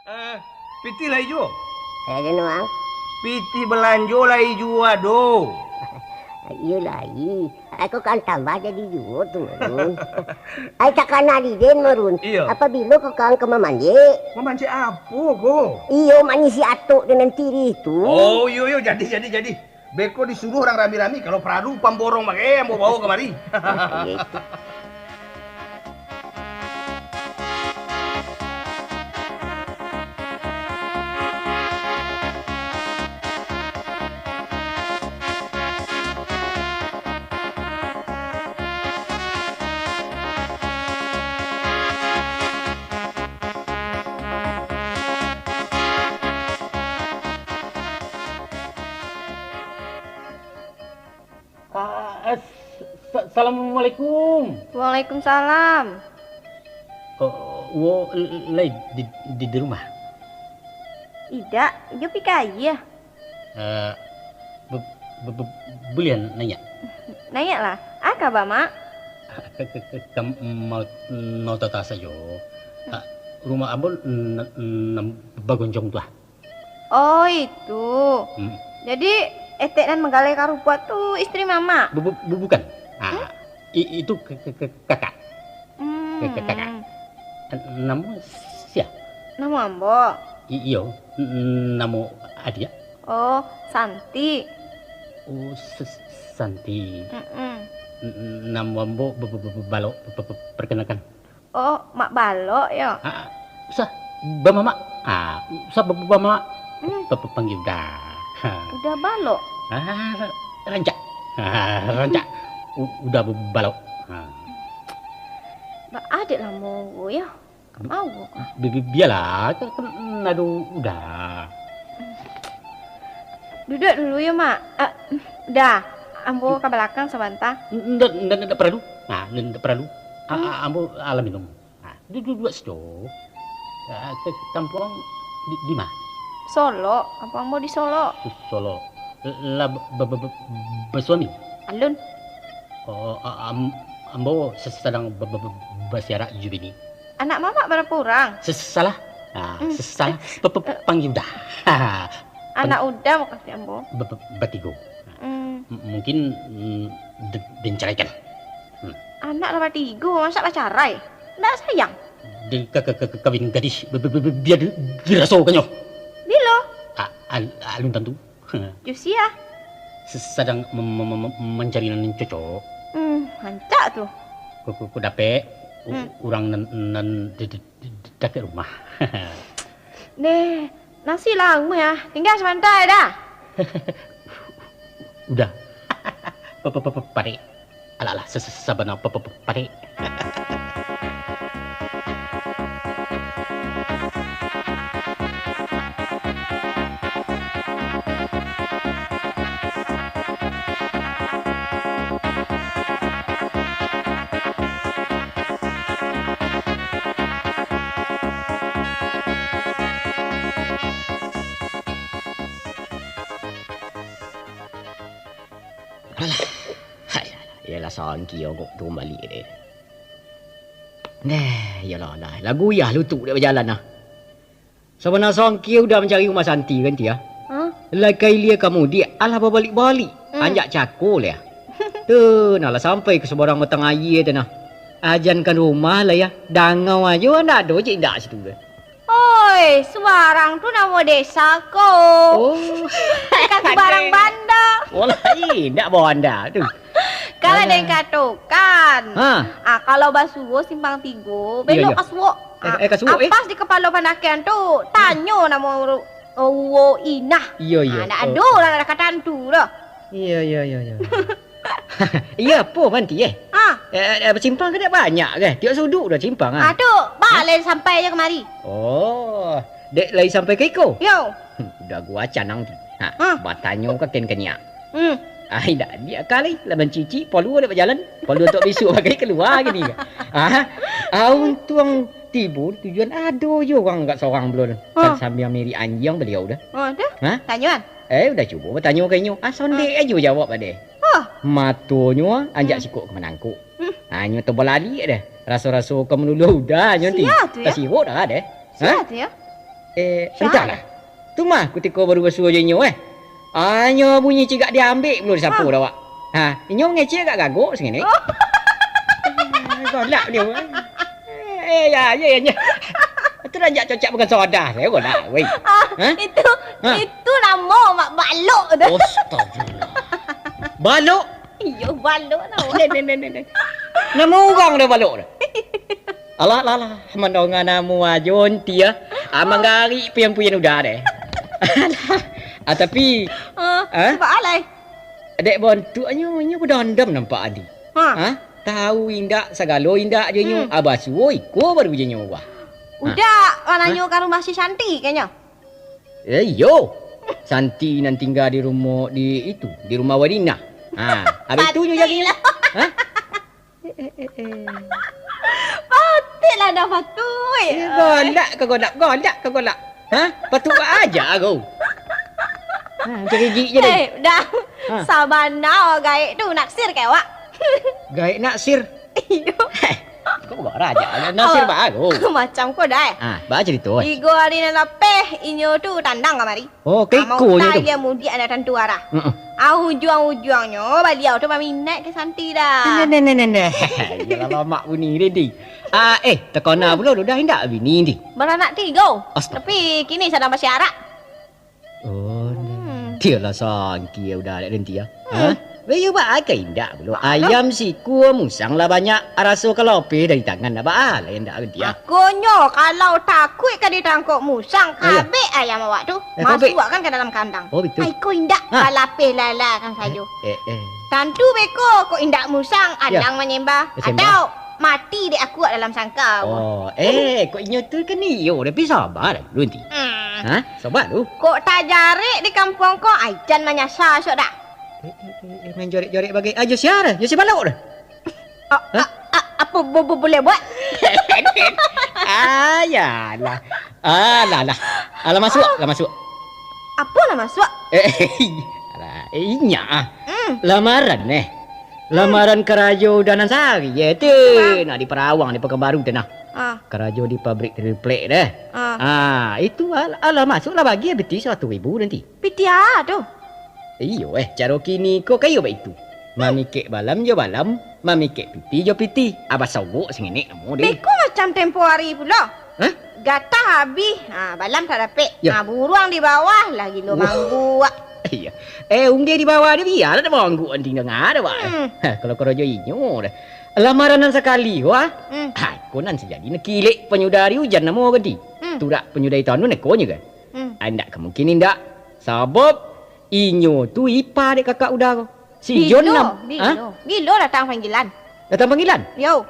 Eh, piti lah hijau. Ayan ang. Piti belanjo lah hijau aduh. Iya lagi. Ako kan tambah jadi juga tuh marun. Ay takana di din marun. Iya. Apabila ko kang kamamandi. Memancing apa kok? Iyo mani si Atuk dengan tiri itu. Oh iya jadi. Beko disuruh orang rami-rami kalau Pradu pamborong pakai mau bawa kemari. Gitu. Assalamualaikum. Waalaikumsalam. Wo lay di rumah. Ida, yo pikaya. Eh boleh nanya. Nanya lah, apa Bama? Kamu mau tahu saja. Rumah ambo bagonjong tuh. Oh itu. Hmm. Jadi Etek dan Megale Karupua tuh istri Mama. Bukan. Itu kakak. Kakak. Namu siapa? Nama Ambo. Iyo, namu Adia. Oh, Santi. Oh, Santi. Mm-mm. Namu ambo balo perkenalkan. Oh, Mak Balo ya. Usah, Bama. Usah Bama. Panggil dah. Udah Balo. Rancak. Rancak. Udah balo. Mbak adik lah mau ya. Mau kok. Biarlah, kan aduh udah. Duduk dulu ya, Mak. Udah. Ambo ke belakang sebentar. Nggak perlu. Nggak perlu. Ambo alam minum. Duduk saja. Ke kampung di mana? Solo. Apa Ambo di Solo? Solo. Lah bersuami. Alun. Oh, ambo sedang bersiarak jubini. Anak Mama berapa orang? Salah. Salah. Panggil dah. Anak udah mau kasih Ambo. Batigo. Mungkin diceraikan. Anak lama tiga, masa pacarai? Nggak sayang? Kawin gadis biar dirasakannya. Bilo? Alun tentu. Jusia? Sedang mencari yang cocok. Hancak tuh. Ku dapet orang nan dekat rumah. Nih, nasi lama ya. Tinggal sebentar dah. Udah. Pare. Alah, sabana pare. Yalah sangki kok tu balik dia. Nah, yalah lah. Lagu ya lutuk dia berjalan lah. Sebenarnya sangki udah mencari rumah Santi kan dia? Lakai dia kamu dia alah balik-balik. Anjak cakul ya. Tuh, nalah sampai ke sebarang matang air tu nah. Ajankan rumah lah ya. Dangau aja nak ada je indah situ ke. Oi, Sebarang tuh nama desa ko. Oh. Bukan Sebarang banda. Walah, indah bawa anda tu. Kalau ada yang katakan. Kalau Basuwo simpang 3, belok Kasuwo. Kasuwo Pas di kepala panakian tuh, tanya nama Wo Inah. Iya. Nak ada lah nak kata tu dah. Iya. Iya, apa manti simpang ke tak banyak ke? Tiap sudut dah simpang Aduh, balik sampai je kemari. Oh, dek lagi sampai ke Iko? Yo. Udah gua canang tu. Batanyo ke ken kenyak. Ai dah dia kali lah mencuci polu ada berjalan. Polu untuk besok pakai keluar gini ke. Untung tiba tujuan ada je orang kat seorang belum. Sambil miri anjing beliau dah. Dah. Tanyuan. Udah cuba bertanya kenyo. Sondek aja jawab pada. Matonya anjak sikok ke menangkuk. Nyo terbalali dah. Rasa-rasa ke menuluh dah nanti. Siap tu ya. Kasih dah dah. Siap tu ya. entahlah. Tu mah ketika baru basuh je nyo Nyo bunyi cigak diambil belum disapu dah awak. Nyo ngecek kat gagok sini. Golak dia. Ya. Tu dah jak cocak bukan soda saya golak weh. Itu nama mak balok tu. Astagfirullah. Balok? Iyo balok nama. Nama orang dah balok dah. Alah. Mandongan nama ajon tia. Manggari pian-pian udah deh. Tapi Sebab alai. Dek bontuknya berdondam nampak adi. Tahu indak segala indak je nyo. Abah suruh ikut baru je nyo wah. Udah, warnanya karo masih Santi kayaknya. Yo. Santi nan tinggal di rumah di rumah Wadina. Habis tu nyo jadi. Patutlah dah patut. Golak. Patut aja aku. Cari gigi je dah. Dah. Sabana gaik tu naksir ke awak? Gaik naksir. Iyo. Kau bukan raja. Naksir baru. Macam kau dah. Baca cerita. Igo hari na lapeh inyo tu tandang kamari. Oh, keko je tu. Dia mudi ada tentu arah. Ujung-ujungnya beliau tu minat ke Santi dah. Yalah mak bunyi ready. Tekona pula dah hendak bini ni. Beranak 3. Tapi kini sedang bersyarat. Tialah sangki udah ada nanti ya. Bayu ba kai indak pula. Ayam siku musang lah banyak rasa kelope dari tangan dah ba lah indak dia. Akonyo kalau takut kan ditangkap musang kabeh ayam awak tu. Masuk kan ke dalam kandang. Oh betul. Ko indak kalape lala kan saja. Tentu beko ko indak musang adang menyembah atau mati dek aku dalam sangkau. Kok inyo tu kan iyo tapi sabar dulu nanti. Sabar tu. Kok tak jarik di kampung kau ajan menyasar sok dak. Main jorik-jorik bagi aja siara. Yo si balok dah. Apa boleh buat? Yalah. Alah masuk. Apalah masuk? Inya. Lamaran Lamaran Kerajo Danan Sari tu. Nak di Perawang di Pekanbaru tu nah. Kerajo di pabrik triplek dah. Itu alah masuklah bagi beti 1,000 nanti. Piti tu. Iyo cara kini kau kayu baik itu. Mami kek balam jo balam, mami kek piti jo piti. Abah sawuk sengene kamu deh. Beko macam tempoh hari pula. Gatah habis, balam tak dapat. Buruang di bawah lagi lo manggu. Iya. Unggih di bawah dia biar ada manggu anting dengar dah. Kalau kerajo inyo dah. Lamaran sekali wah. Konan sejadi nak kilek penyudari hujan namo gadi. Turak penyudari tahun nak konya kan? Anda kemungkinan ndak. Sebab inyo tu ipar dek kakak udah kau. Si John nam. Bilo datang panggilan. Datang panggilan? Yo.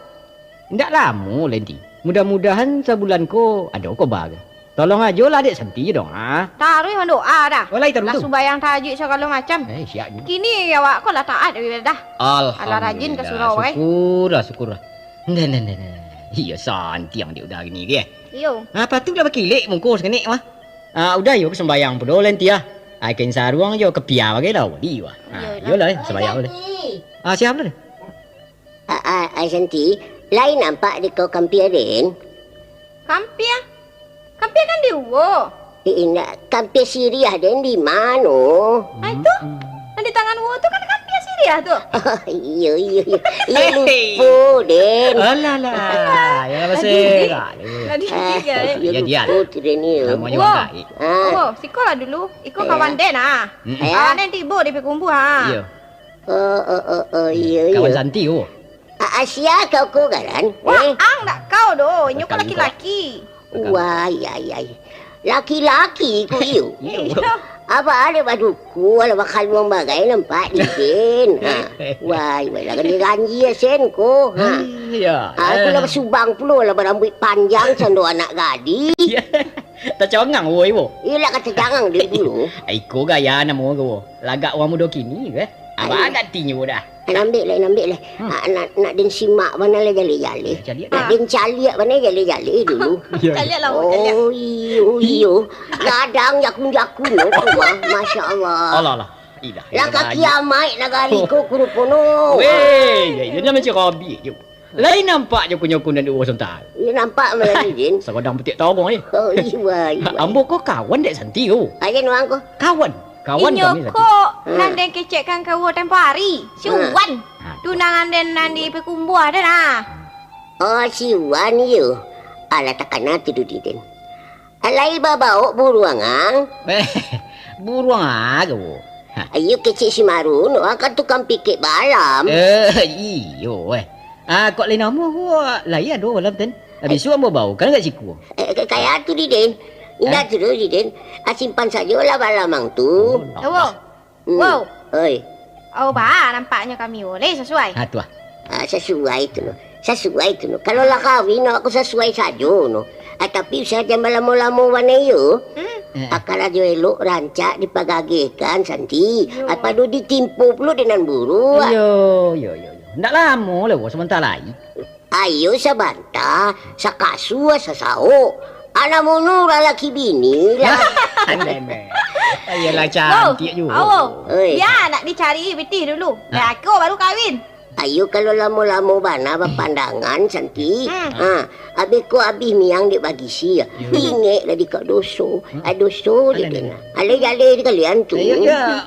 Ndak lama nanti. Mudah-mudahan sebulan ko ada kau bag. Tolong aja lah dek Santi je dong. Taruh doa dah. Walai taruh tu. Lah subayang tahajud segala macam. Siapnya. Kini awak kau lah taat dah. Alhamdulillah. rajin ke surau Syukurlah. Nah. Iya Santi yang dia udah gini dia. Yo. Apa tu dah berkilik mungkus kene mah. Udah yo sembayang pun nanti ya. Aikin saruang yo kepia bagi dah wali wah. Yolah sembayang boleh. Siap dah. Santi, lain nampak di kau kampirin. Kampia? Kampia kan di Uwo. Nak kampia Syriah dan di mana? Itu? Di tangan Uwo tu kan kampia Syriah tu. Iya. Lupa den. Alah. Ya pasal. Tadi tiga. Ya dia. Namanya Uwo. baik. Uwo, sikolah dulu. Ikut kawan Den Den tiba di Pekumbu Iya. Iya. Kawan Santi oh. Asia kau kan? Ang tak kau doh. Inyo kau laki-laki. Wah, ya. Laki-laki ku you. Apa ada baduku, ada bakal buang bagai nampak ni sen. Wah, lah kan ganji sen ko. Ya. Aku lah subang pula lah berambut panjang sando anak gadis. Tak cengang woi wo. Iyalah kata jangan dia dulu. Iko gaya nama wo. Lagak orang muda kini ke? Apa ada tinyo dah. Nambil lah. Nak den simak mana lah jali-jali. Nak den caliak mana jali-jali dulu. Caliak lah. Oh, iyo. Gadang jakun-jakun rumah. Masya Allah. Allah. Ilah. Lah kaki amai negari ko kurupono. Weh, dia macam Robi je. Lain nampaknya punya kunan di Wasantal. Ya nampak malah ni, Din. Sekodang petik tawang ni. Oh, iya. Ambo kau kawan dek Santi tu. Aja nuang ko. Kawan kami Inyo Santi. ko nandeng kecekkan kau tempoh hari. Si Wan. Tunangan den nandi pekumbuah den ah. Oh, si Wan you. Ala takana tu Din. Alai babao buruangang. Buruang aku. Ayo kecik si Marun, akan tukang pikir balam. Iyo kok lain nama aku lain ada malam ten. Habis tu ambo bau kan kat siku. Kayak tu Din. Indah tu Din. Simpan sajalah balamang tu. Wow. Wow. Oi. Oh, bah, nampaknya kami boleh sesuai. Tu ah. Sesuai tu no. Sesuai tu no. Kalau lah kahwin aku sesuai saja no. Tapi saja malam-malam warna you. Akala jo elok rancak dipagagekan Santi. Apa do ditimpu pula dengan buru. Yo. Ndak lama lah sebentar lagi. Ayo sabanta, sakasu sasao. Anak monor laki bini lah. Ayalah cantik juga. Ya, nak dicari betih dulu. Dah aku baru kahwin. Ayo kalau lama-lama bana berpandangan Santi. Habis ko habis miang dek bagi si. Ingat lah di kat doso. Doso dia kena. Alih-alih di kalian tu. Ya,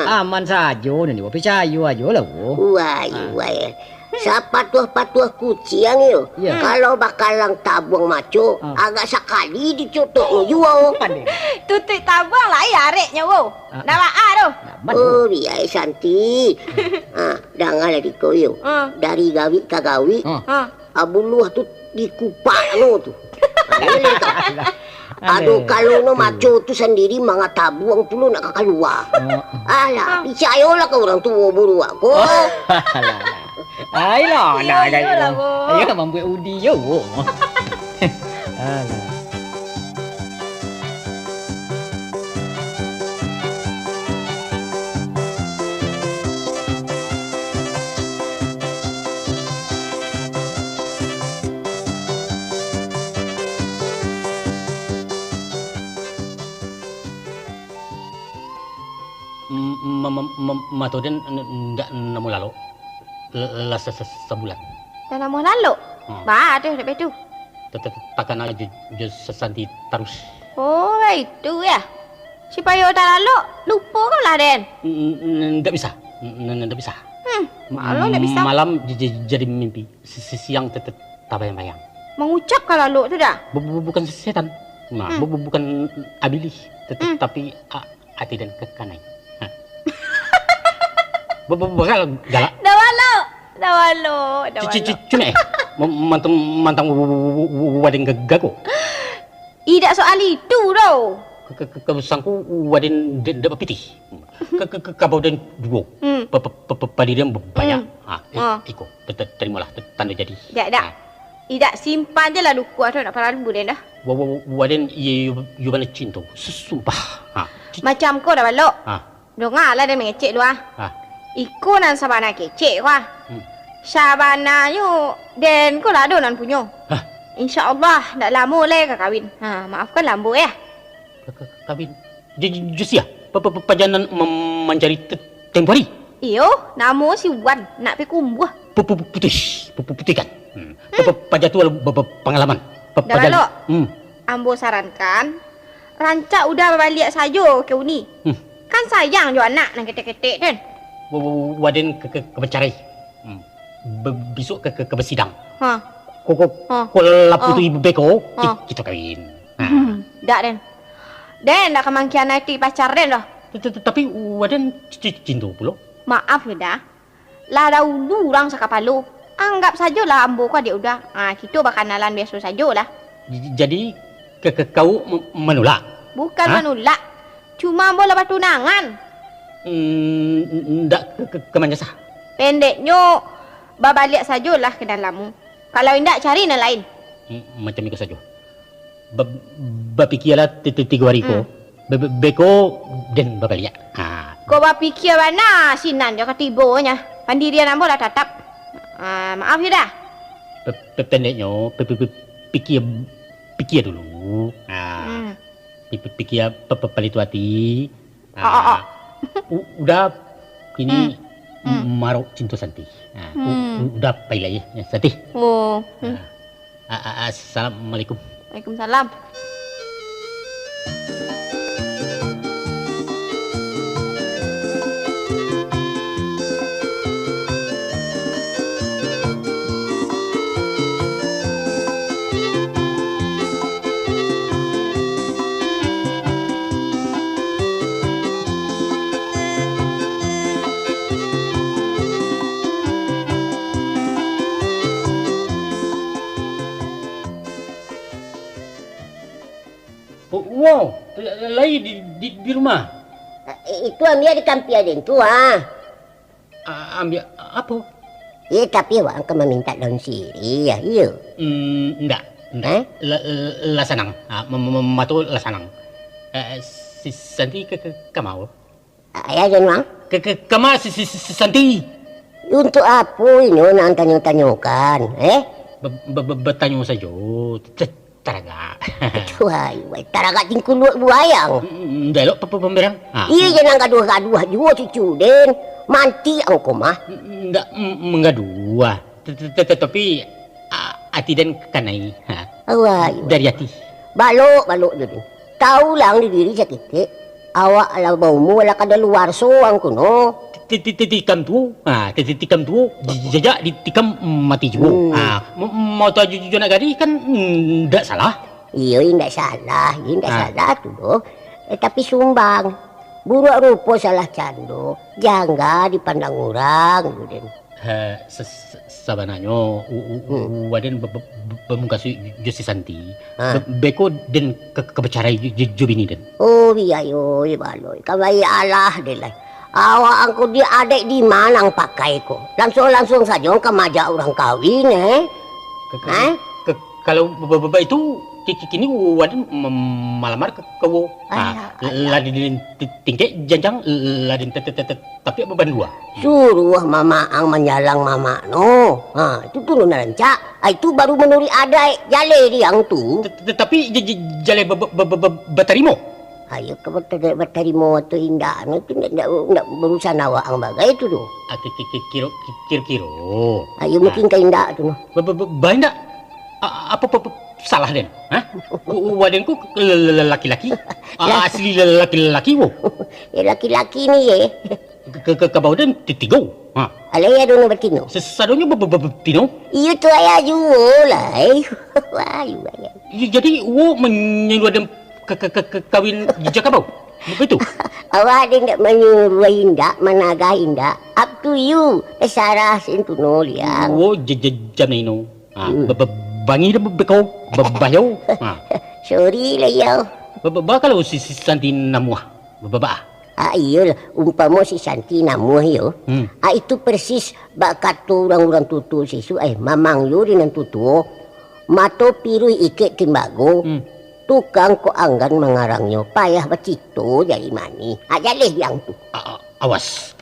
aman saja ni. Percaya aja lah. Wai. Sapatuah-patuah kucing yo. Kalau bakalang tabung maco, agak sekali dicotok jual. Tutup tabung lah ya areknya wo. Nama A tu. Oh, biar Santi. Dangan di koyo. Dari gawi ke gawi. Abuluh tu dikupak no tu. Aduh kalau no maco tu sendiri manga tabung tu nak keluar. Alah, percayalah ke orang tua buru aku. Ayolah, ayo mampu udi yo. Alah. Matoden ndak nemu lalu. Lah sebulan. Dah nama lalu. Bah, tu dekat tu. Takkan aja Santi terus. Oh, itu ya. Supaya dah lalu, lupa kau lah Den. Ndak bisa. Ndak bisa. Malu ndak bisa. Malam jadi mimpi. Siang tetap bayang-bayang. Mengucap kalau lalu tu dah. Bukan setan. Bukan abilih, tapi hati dan kekanai. Bakal galak. Dah walu. Cuma mantang wading gago. Tidak soal itu tau. Sangku wading dapat pitih. Kabau dan dua. Padi dia banyak. Iko. Terimalah tanda jadi. Tak. Tidak simpan je lah duku atau nak parah lembu Den dah. Wading you mana cinta. Sumpah. Macam kau dah balok. Dengar lah dia mengecek lu Iko nan sabana kecek wah. Sabana you den ko lah nan punyo. InsyaAllah tak lama leh ka kahwin. Maafkan lambu ya. Kahwin. Just ya. Pajanan mencari tempoh hari. Iyo, nama si Wan nak pergi kumbuh. Putih kan. Pajak tu pengalaman. Dah balok. Ambo sarankan rancak udah balik saja ke uni. Kan sayang jo anak nang ketek-ketek kan. Waden ke bercerai. Besok ke bersidang. Kau lapu tu ibu beko, kita kahwin. Tak Den dah kemangkianati pacar Den dah. Tapi Waden cinta pula. Maaf ya dah. Lah dahulu orang sakapalu. Anggap sajalah ambo kau dia udah. Kita bakanalan biasa sajalah. Jadi kau menolak? Bukan menolak. Cuma ambo lepas tunangan. Ndak kemana sah? Pendeknya babalik sajalah ke dalammu. Kalau tidak cari yang lain. Macam itu saja. Berfikirlah 3 hari ko. Beko dan babalik. Kau berfikir mana sinan dia ketibanya. Pandirian ambo lah tetap. Maaf ya dah. Pendeknya pikir dulu. Pikir pelituati. Udah ini Marok cinta Santi. Udah pilih ya, Santi. Oh. Assalamualaikum. Waalaikumsalam. Wow, lagi di rumah. Itu ambil di kampi aden tu Ambil apa? Tapi awak akan meminta daun siri ya, iya. Enggak. Lasanang. Matu lasanang. Si Santi ke mau? Ya jangan. Kama si Santi. Untuk apa ini nak tanya-tanyakan? Bertanya saja. Taraga. Wai, taraga tingkul buayang. Delok pemberang. Iya jangan gaduh-gaduh juga cucu den. Manti angko mah. Enggak menggaduh. Tetapi hati dan kanai. Wai. Dari hati. Balok den. Tahu lang di diri sakit. Awak ala baumu ala kada luar so angko no. Tikam tu, jejak ditikam mati juga. Mau tahu jujur nak gadi kan tidak salah. Iya, tidak salah tu doh. Tapi sumbang, buruk rupa salah cando, jangga dipandang orang, Duden. Sabananya, waden bermungkas Josi Santi, beko dan kebecarai jubini den. Oh iya yo, baloi, kabai Allah delai. Awak angko dia adek di mana ang pakai ko. Langsung saja ke majak orang kawin Kalau bapak itu kini waden malamar ke wo. Ladin tingke janjang ladin tapi beban dua. Suruh mama ang menyalang mama no. Itu turun rancak. Itu baru menuri adek jale diang tu. Tapi jale batarimo. Ayo kebetulan berterima tu indah, itu tidak berusaha awak ang bagai itu tu. Kiro. Ayo mungkin kau indah tu. Banyak apa salah den? Wadenku laki-laki, asli laki-laki wo. Laki-laki ni Kebau den tigo. Alay ada nak bertino. Sesadonya bertino. Iya tu ayah juga lah. Wah, jadi wo menyuruh den kawin jejak kabau. Begitu. Awak dia tak menyuruh indah, menaga indah. Up to you. Sarah sentu no liang. Oh, jam ino. Bangi dah bekau, bayo. Sorry lah yo. Kalau si Santi namuah. Baba. Iya lah, umpama si Santi namuah yo. Itu persis bakat tu orang-orang tutu sisu. Mamang yo dengan tutu. Mato piru iket timbago. Tukang ko anggan mengarangnya payah becito dari mani. Jaleh yang tu. Awas.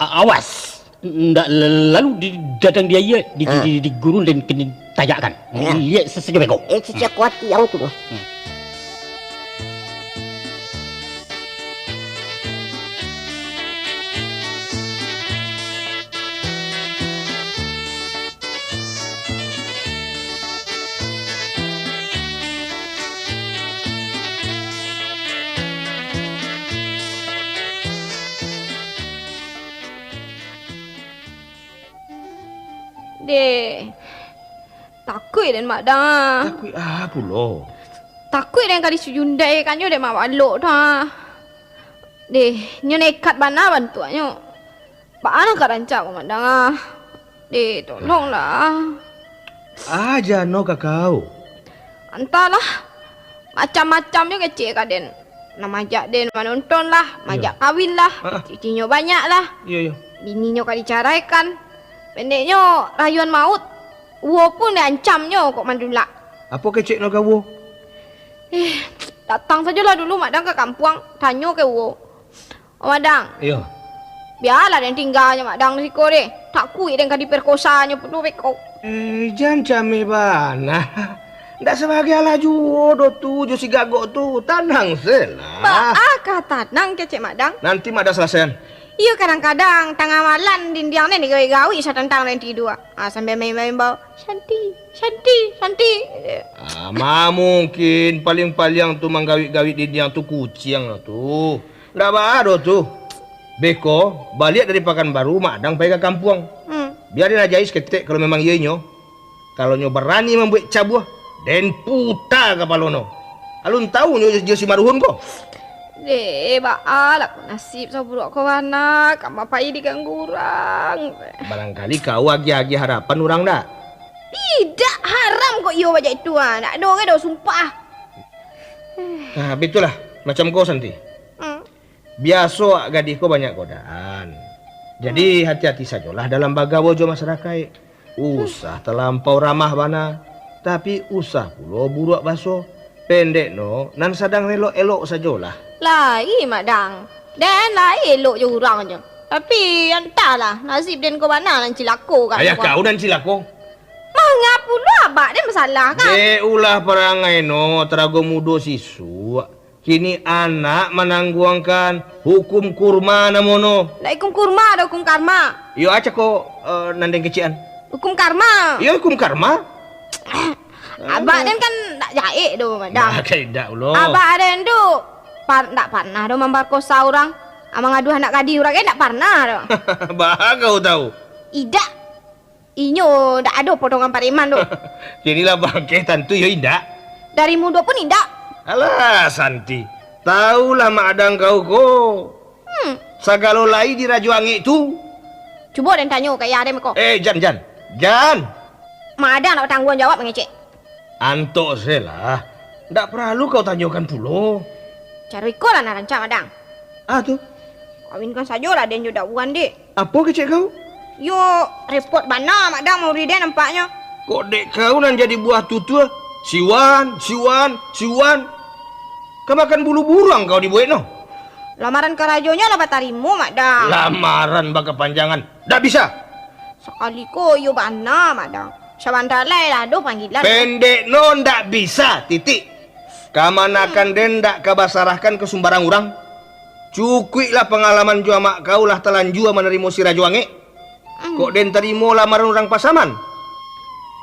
Ndak lalu di dadang dia di gurun dan kena tajakkan. Lihat sejauh beko. Sejak kuat yang tu. Takut dan mak dah. Takut apa lo? Takut dan kali sujundai kan yo dek mak balok dah. Nyo nekat bana bantuannya. Bana ka rancak mak dah. Tolonglah. Aja no kakau. Entahlah. Macam-macam yo kecil kaden. Nak majak den menonton lah, majak kawin lah. Cicinya banyak lah. Iya. Bininya kali caraikan. Pendeknya rayuan maut. Wo pun diancamnya kok mandulak. Apa kecik no kau? Datang sajalah dulu Mak Dang ke kampung, tanya ke Wo. Mak Dang. Iya. Biarlah dan tinggalnya Mak Dang di siko deh. Tak kuih dan diperkosanya penuh beko. Jangan came bana. Ndak sebagai ala judo tu, josi gagok tu. Tenang selah. Kata tenang kecik Mak Dang. Nanti Mak Dang selesaian. Iya kadang-kadang tengah malam dindiang ni gawi-gawi saya tentang nanti dua. Sambil main-main bau. Shanti. Mungkin paling-paling tu menggawi-gawi dindiang tu kucing lah tu. Ndak baru tu. Beko balik dari Pekanbaru mak dang pergi ke kampung. Biarin aja ketek kalau memang iya nyo. Kalau nyo berani membuat cabuh, den puta kapalono. Alun tahu nyo si maruhun ko. Baalak nasib so buruk ko anak, kamu apa ini diganggu orang. Barangkali kau agi-agi harapan orang dah. Tidak haram kok iyo baca itu nak dong sumpah. Betul lah macam kau Santi. Biasa gadis kau banyak godaan. Jadi hati-hati sajalah dalam bagawojo masyarakat. Usah terlampau ramah bana, tapi usah pula buruk baso. Pendek no, nan sadang elok-elok sajalah. Lai madang. Dan lai elok je orang je. Tapi entahlah nasib den kau bana nan cilako kan. Ayah kau dan cilako. Mangga pula abak dia masalah kan. Ulah perangai no terago mudo sisu. Kini anak menangguangkan hukum kurma namono. Lah hukum kurma ada hukum karma. Yo aja kok nandeng kecian. Hukum karma. Yo hukum karma. Abak den kan tak jaik do madang. Nah, tidak ulo. Abak den tu tak pernah do memperkosa orang. Amang adu anak kadi orang tak pernah do. Bah kau tahu. Idak. Inyo tak ada potongan pareman do. Kinilah bangke tentu yo indak. Dari muda pun indak. Alah Santi, tahulah mak adang kau ko. Sagalo lai di Rajuangi tu. Cuba dan tanya kayak ada kau. Jan. Mak adang nak tanggung jawab mengecek. Antok selah. Ndak perlu kau tanyakan pulo. Cara ikut lah nak rancang adang. Tu. Kawinkan sajalah dan juga bukan dek. Apa kecek kau? Yo repot bana mak adang mau riden nampaknya. Kok dek kau nan jadi buah tutu? Siwan. Kau makan bulu burung kau dibuat no? Lamaran ke rajonya lah batarimu mak dang. Lamaran baka panjangan. Dak bisa. Sekali ko yo bana mak dang. Sabantalai lah do panggilan. Pendek no ndak bisa titik. Kamanakan den ndak kabasarahkan ke sumbarang orang. Cukuplah pengalaman jua mak kau lah telanjua menerima si Rajuangi. Kok den terima lamaran orang Pasaman?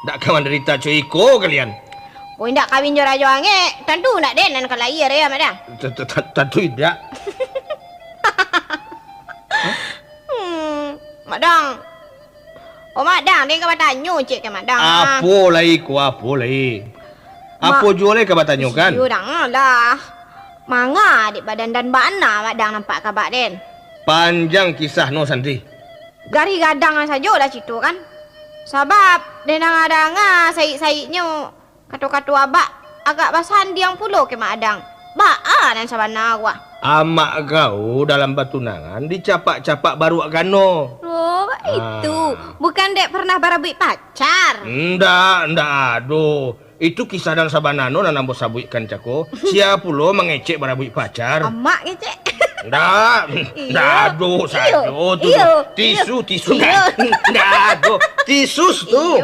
Ndak kawan derita cuiko kalian. Oh ndak kawin jo Rajuangi, tentu ndak den nan kalair ya mak dang. Tentu tidak. Mak dang. Oh mak dang den ka batanyo cek ke mak dang. Apa lai. Apa jual lai ka batanyo kan? Yo dang lah. Manga di badan dan bana mak dang nampak kabak den. Panjang kisah no Santi. Gari gadang saja lah situ kan. Sebab denang adang saik-saiknya katu-katu abak agak basan diang pulo ke mak adang. Baan dan sabana gua. Amak kau dalam batunangan dicapak-capak baru agano. Oh, itu. Bukan dek pernah barabui pacar. Ndak aduh. Itu kisah dan sabanano nan ambo sabuikan cako. Siapa lo mengecek barabui pacar? Amak ngecek. Ndak aduh sado tu. Tisu. Ndak aduh. Tisus tu.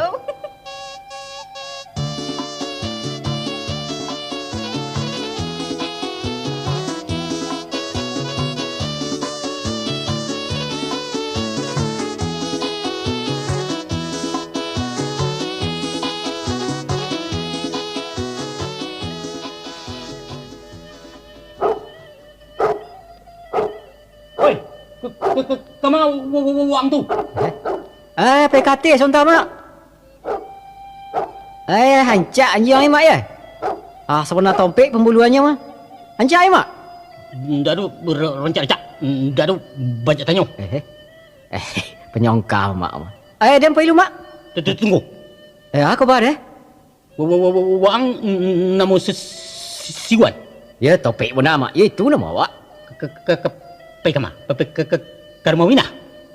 Kemana uang tu? PKT sontar nak. Hancak anjing mak ya. Sebenar tompek pembuluannya mah. Hancak mak. Ndak ada rencana. Ndak ada banyak tanya. Penyongkal mak. Dia perlu mak. Tunggu. Aku bar Wang nama Siwan. Ya topik pun nama. Ya itu nama awak. Pergi ke mana? Ke rumah Wina?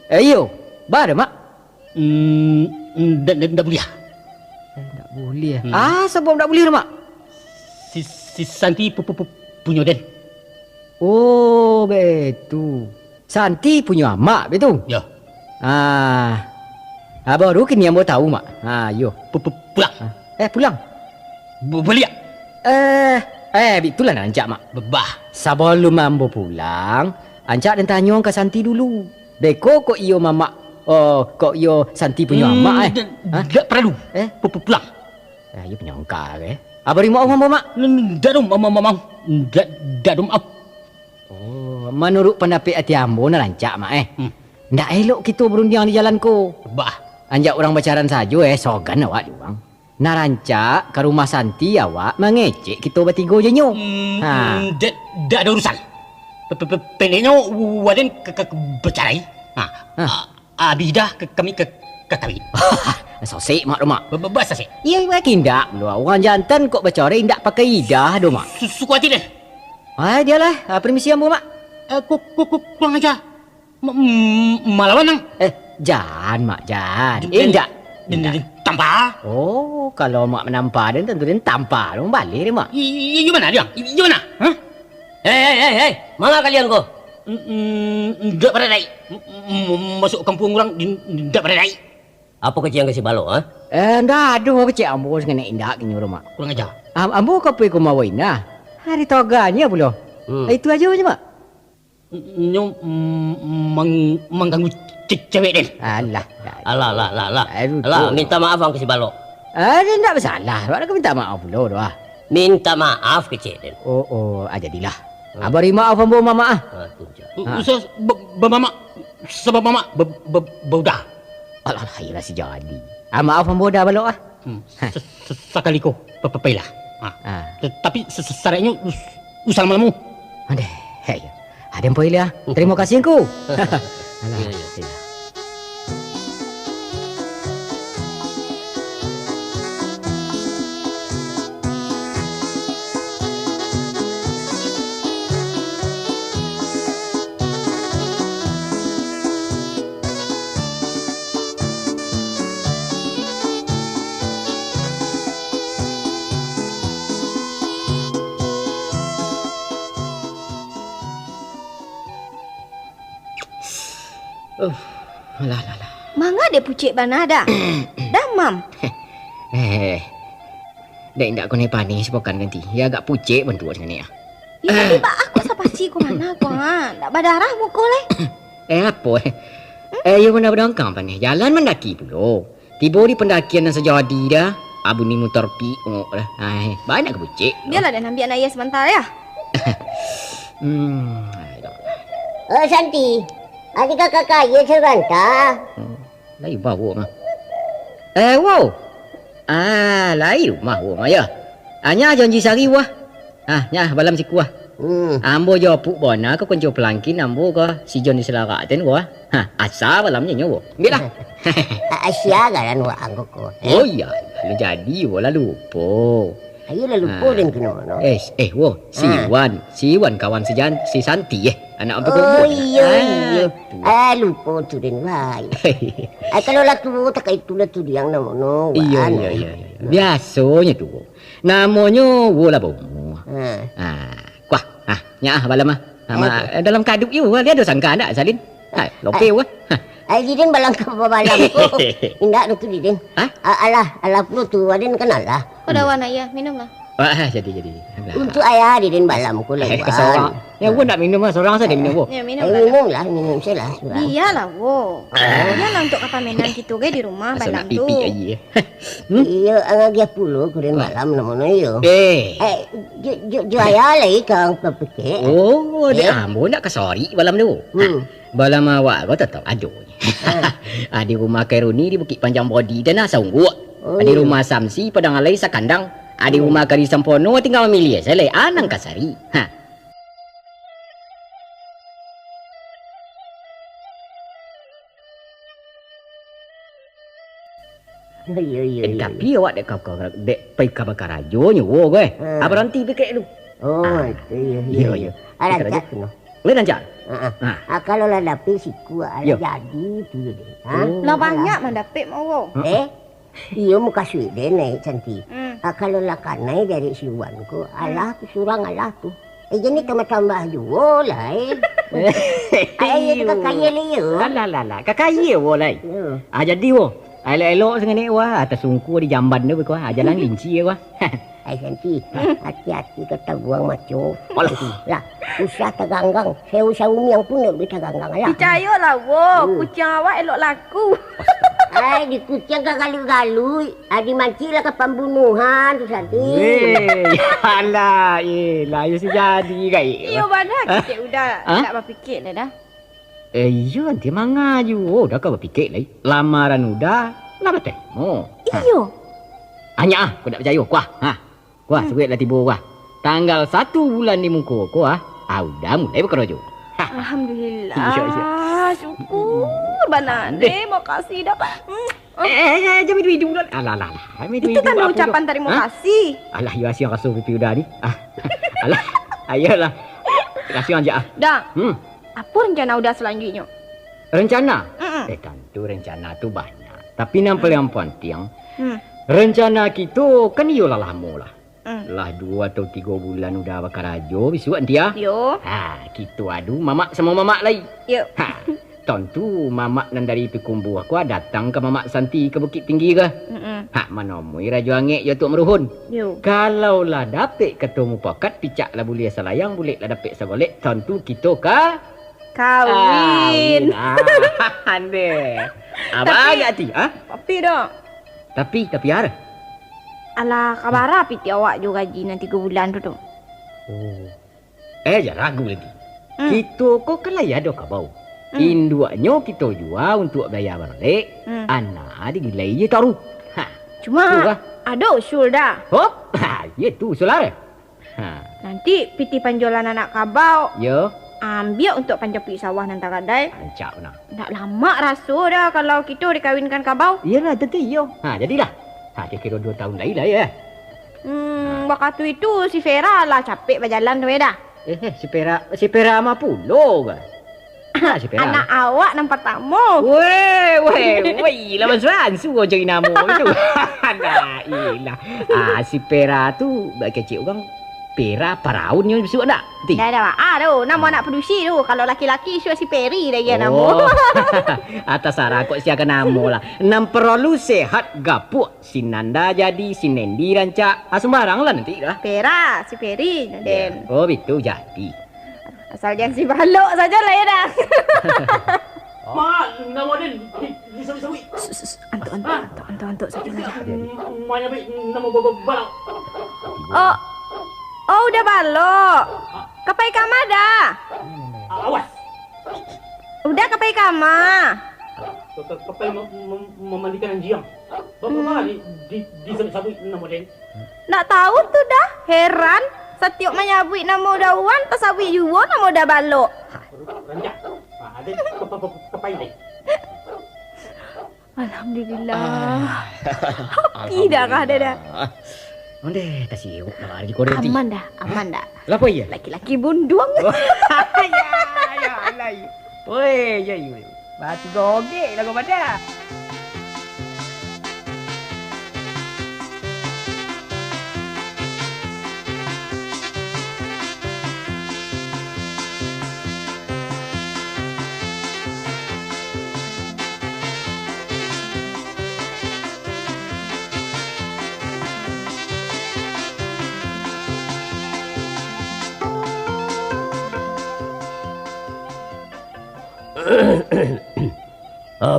Iyo. Bar mak. Tak boleh. Tak boleh. Sebab tak boleh mak. Si Santi punya den. Oh, betul. Santi punya mak, betul? Ya. Baru kini ambo tahu mak. Yo. Pulang. Pulang. Balik. Betul lah nak ajak mak. Bebah. Sebelum ambo pulang, Ancak dan tanya ke Santi dulu. Beko kok iyo mamak. Oh, kok iyo Santi punya mak Tak perlu. Pulang. Iyo penyangka ke. Apa rimau mak? Tak dong, mau. Tak dong, Oh, menurut pendapat hati ambo na rancak mak ndak elok kita berunding di jalan ko. Bah. Anjak orang pacaran saja sogan awak diuang. Narancak ke rumah Santi awak mengecek kita bertiga je nyo. Tak ada urusan. Pendeknya waden bercerai. Habis dah kami kekawin. Sosik mak mak. Bahasa sih. Ya yakin ndak lu orang jantan kok bercerai ndak pakai idah do mak. Suku hati deh. Dialah. Permisi ambo mak. Kurang aja. Malawan nang. Jangan mak, jangan. Ndak. Tanpa. Oh, kalau mak menampak dan tentu dia tampar dong balik dia mak. Gimana dia? Gimana? Hah? Hei, mana kalian kok? Ndak pada naik. Masuk kampung orang ndak pada naik. Apa kecil yang kasih balok, ha? Ndak ada kecil ambo dengan indak kini rumah. Kurang aja. Ambo kape ko mawina. Hari toganya pula. Itu aja mak. Nyom mengganggu cewek deh. Alah. Alah, minta maaf ang kasih balok. Ndak bersalah. Wak nak minta maaf pula doa. Minta maaf kecil den. Oh, jadilah. Abari maaf ambo mama Usah mama sebab mama baudah. Alah, iyalah si jadi. Maaf ambo dah balok Sekali ko papailah. Tapi sesarannya usah malamu. Adeh, ada yang poilah. Terima kasih engkau. Alah. Alah. Mangga dia pucik banada. Dah mam. Dek ndak kau ni panis bukan nanti. Ya agak pucik bentuk dengan ni ah. Ya tiba aku sapasi ko mana ko ha. Ndak badarah mo ko le. Apa ya mana berangkang panis. Jalan mendaki pula. Tiba di pendakian yang sejadi dah. Abu ni motor pi dah. Banyak ke pucik. Biarlah dan ambil anak ayah sebentar ya. Santi. Adik kakak ya seranta. Lain bawa mah. Wow. Lain rumah wah ya. Anya janji sari wah. Nya balam siku wah. Ambo jo puk bona ko konjo pelangkin ambo ko si Jon diselaraten wah. Asa balamnya nyowo. Ambillah. Asia garan wa anggo ko. Oh iya, lu jadi wala lupa. Ayo lalu poden kenono. Si Wan kawan si Santi anak ampe Oh iya. Lupa tu den wai. Kalau lah tu tak itulah tu yang namono. Iya. Biasanya tu. Namanya wola bomo. Kuah. Nya balam dalam kaduk you dia ada sangka ndak Salin? Loke wah. Diden balang ka balam ko. Indak tu diden. Alah puluh tu aden kenal lah. Pada wana ya, minumlah. Jadi. Untuk ayah diden balam ko lah. Seorang. Ya gua nak minum seorang saja minum. Ya minumlah. Minum saya lah. Iyalah wo. Iyalah untuk kapamenan kita ge di rumah balam tu. Iya, angga puluh kuren balam namono yo. Jo ayah lagi kang papeke. Oh, dia ambo nak kasori balam tu. Balam awak kau tetap ada. Di rumah Kairuni di Bukit Panjang Bodi dan Asunggu. Di rumah Samsi Padang Alai Sakandang. Di rumah Kari Sampono tinggal memilih selai Anang Kasari. Tapi awak dek kau dek pai kabakar ajo nyo gue. Apa nanti pikir lu? Oh, iya. Ada cak no. Lain aja. Kalau lah dapet siku ada jadi tu deh. Lah banyak mendapik mau. Iya muka Sweden Santi. Kalau lah kanai dari siwan ko, alah tu surang alah tu. Jadi tambah juga lah. Ayo kita kaya liyo. Kakaya wo lai. Jadi wo. Elok-elok sangat ni wah. Atas sungku di jamban dia wah. Jalan linci wah. Ai Santi, hati-hati kata buang maco. Lah, usah terganggang. Sewu-sewu yang pun lebih terganggang lah. Percayalah, wo. Kucing awak elok laku. Ai, di kucing ke galu-galu. Adi mancing lah ke pembunuhan tu Santi. Alah, lah si jadi kai. Iyo mana kita udah tak berfikir dah. Iya, nanti mangaju. Oh, dah kau berfikir lagi. Lamaran udah, lah betul. Oh. Iyo. Hanya kau tak percaya kuah. Kuah sulit lah tiba kuah. Tanggal 1 bulan ni muka kuah. Udah mulai bekerja. Alhamdulillah. Syukur. Banane, makasih dah. Jangan duit dulu. Alah. Itu kan ucapan terima kasih. Alah, you asyik rasa pipi udah ni. Alah, ayolah. Kasih aja. Dah. Apa rencana udah selanjutnya? Rencana? Tentu rencana tu banyak. Tapi yang paling penting, rencana kita kan iyalah lama lah. Lah 2 atau 3 bulan udah bakal rajo besok nanti ya. Yo. Kita adu mamak sama mamak lagi. Yo. Tentu mamak nan dari Pekumbu aku datang ke mamak Santi ke Bukit Tinggi ke. Mana mui rajo angek ya tok meruhun. Yo. Kalau lah dapat ketemu pokat picak lah boleh salayang boleh lah dapat sagolek tentu kita kawin. Ande. Abang hati, Tapi dah. Tapi ada. Alah, kabar piti awak juga gaji nanti 3 bulan tu tu. Jangan ragu lagi. Kita kok kan lah ya ada kabau. Induaknya kita jual untuk bayar balik. Anak digilai je taruh. Cuma ada usul dah. Hop, ya tu usul lah. Nanti piti penjualan anak kabau. Ya. Ambil untuk panjapi sawah nanti kadai. Ancak nak. Tak lama rasa dah kalau kita dikawinkan kabau. Iyalah tentu iya. Jadilah. Dia kira 2 tahun lagi lah ya. Waktu itu si Vera lah capek berjalan tu dah. Si Vera mah pulau ke? Si Vera. Anak awak nampak tamu. Weh, lawan Ransu kau cari nama itu. Nah, iyalah. Si Vera tu bagi kecil orang Pera paraunnya besok tak? Dah. Tu nama anak produksi tu. Kalau laki-laki sure si Peri dah dia nama. Atas arah kok siakan nama lah. Nam perlu sehat gapuk. Si Nanda jadi, si Nendi rancak. Sembarang lah nanti lah. Pera, si Peri. Den. Oh, itu jadi. Asal jangan si balok saja lah ya dah. Mak, nama Den. Disawi-sawi. Antuk saja lah. Mana baik nama balok. Oh, udah balok. Kapai kamar dah. Awas. Udah kapai kamar. Kapai memandikan anjing. Bapak disawi-sawi nama Den. Nak tahu tu dah. Heran. Setiap menyabui nama dawan, tersawi juga nama dah balok. Rancak. Ada kapai ni. Alhamdulillah. Happy dah kah dah. Onde tak siuk nak lagi korek ti. Aman dah. Lapa ya? Laki-laki bunduang. Ya, alai. Oi, ya. Batu gogek lah kau pada.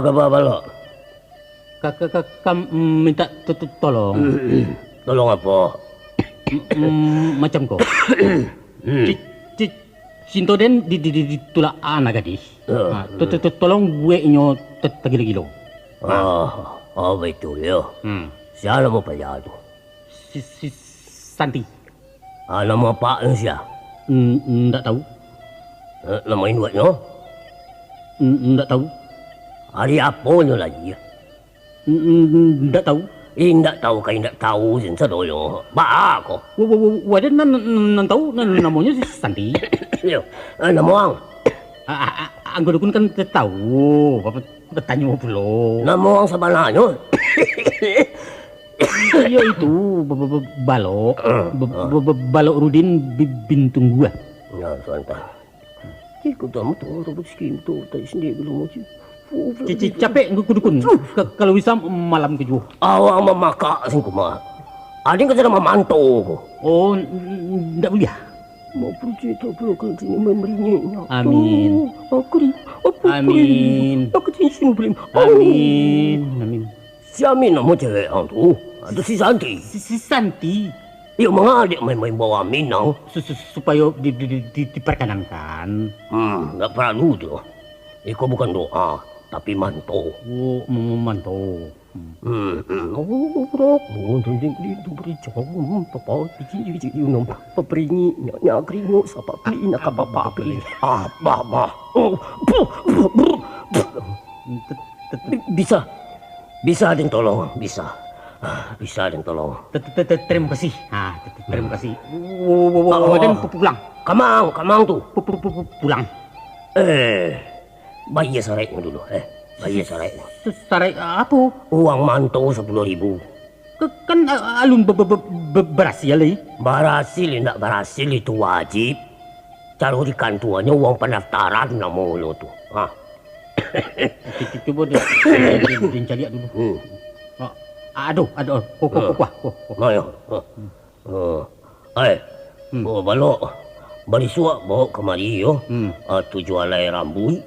Kapa balok? Kakak minta tolong. Tolong apa? Macam kau. Sinto Den ditulak anak gadis. Tolong gue inyo tegilo-gilo. Betul ya. Siapa mau payah tu? Si Santi. Nama apa siapa? Ndak tahu. Nama induknya? Ndak tahu. Hari apanya lagi? Ndak tahu. Ndak tahu kau ndak tahu sen sadoyo. Ba ko. Wadah nan tahu namanya si Santi. Yo, nama ang. Anggo dukun kan tahu. Bertanya pula. Nama ang sebenarnya. Ya itu balok. Balok Rudin bintung gua. Ya, santai. Ikut tamu tu orang miskin tu tak sendiri belum macam. Capek dukun. Kalau bisa malam kejuh. Awak memakak sing kumah. Ading ka memanto ko. Oh, ndak boleh. Mau pergi tak belakang sini memberinya. Amin. Amin. Aku sini belum. Amin. Si Amin nama cewek tu. Ada si Santi. Si Santi. Ya mengadik main-main bawa Amin nang. Supaya diperkenankan. Tak perlu tu. Iko bukan doa, tapi manto. Oh, manto. Oh, tunjuk itu beri jawab. Papa, biji nom. Papringi, nyak keringu, sapa pili nak apa pili. Bah. Bisa ada yang tolong, bisa. Bisa ada yang tolong. Terima kasih. Terima kasih. Dan pulang. Kamang tu. Pulang. Bayar sareknya dulu. Bayar sareknya. Sarek apa? Uang manto 10.000. Kan alun berhasil ni. Berhasil tidak berhasil itu wajib. Carikan tuanya uang pendaftaran nama lo tu. Cuba dia cari dulu. Aduh. Kuah. Balok. Bari suak bawa kemari yo. Tu jual air rambut.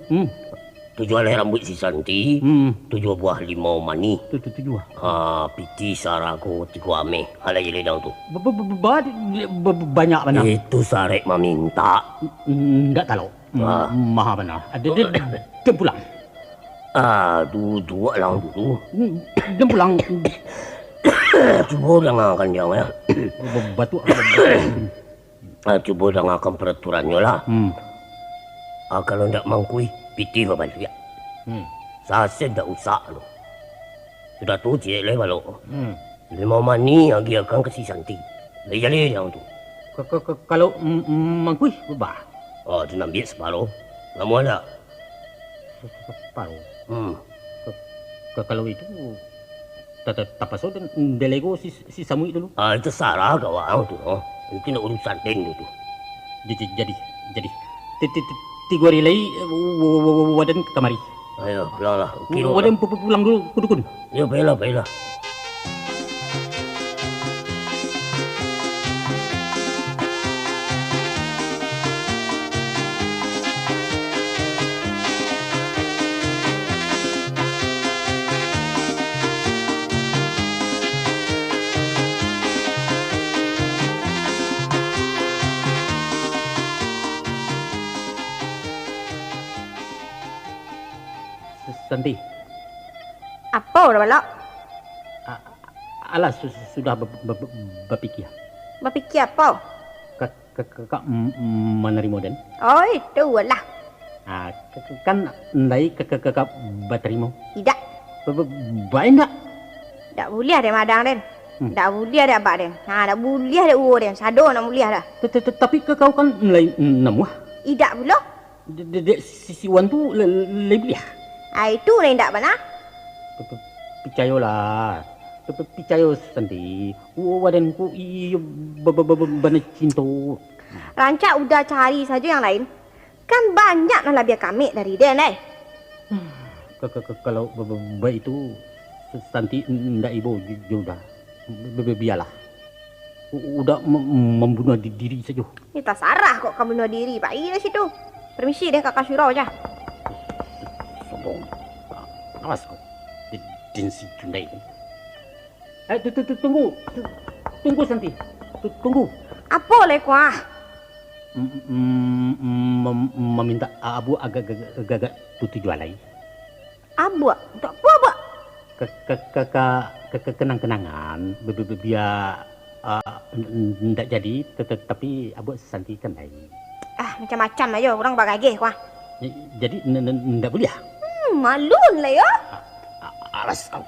Tu jual air rambut si Santi. Tu jual buah limau mani. Tu jual. Piti sarago tiku ame. Halai ledang tu. Banyak mana? Itu sarek meminta. Enggak tahu. Maha benar. Dia pulang. Dua lang dulu. Dia pulang. Cuba dengarkan dia ya. Batu. Cuba dengarkan peraturannya lah. Kalau tidak mangkui, piti balik ya. Saya tidak usah lo. Sudah tu cik le kalau. Limau mani lagi akan kasih Santi. Lejali yang tu. Kalau mangkui berapa? Dia nak ambil separuh. Kamu ada? Separuh. Kalau itu tapaso dan delego si Samui dulu. Itu salah kawan tu. Itu nak urusan den tu. Jadi 3 hari lagi wadan kamari. Ayo, lah. Wadan pulang dulu kudukun. Ya, baiklah. Santi. Apa dah balak? Alah sudah berfikir. Berfikir apa? Kakak menerima den. Oh, itu lah. Kan lai kakak berterima. Tidak. Baik tak? Tak boleh ada madang den. Tak boleh ada abak den. Tak boleh ada uo den. Sado nak boleh dah. Tapi kau kan lai namu. Tidak pula. Si Wan tu lai boleh. Itu yang tak benar. Percayalah. Percaya Santi. Wadan ku benar cinta. Rancak udah cari saja yang lain. Kan banyak nak lebih kami dari dia ni. Kalau baik itu Santi ndak ibu juga. Biarlah. Udah membunuh diri saja. Kita sarah kok kamu bunuh diri. Baik di situ. Permisi deh kakak Syurau aja. Awas kau. Dan si Jundai. Tunggu Santi. Tunggu. Apa leh kuah? Meminta abu agak tujuh alai. Abu? Tak apa. Kenang-kenangan biar tidak jadi tetapi abu Santi kan lain. Macam-macam aja orang bagage kuah. Jadi tidak boleh. Malun lah ya. Alas kau.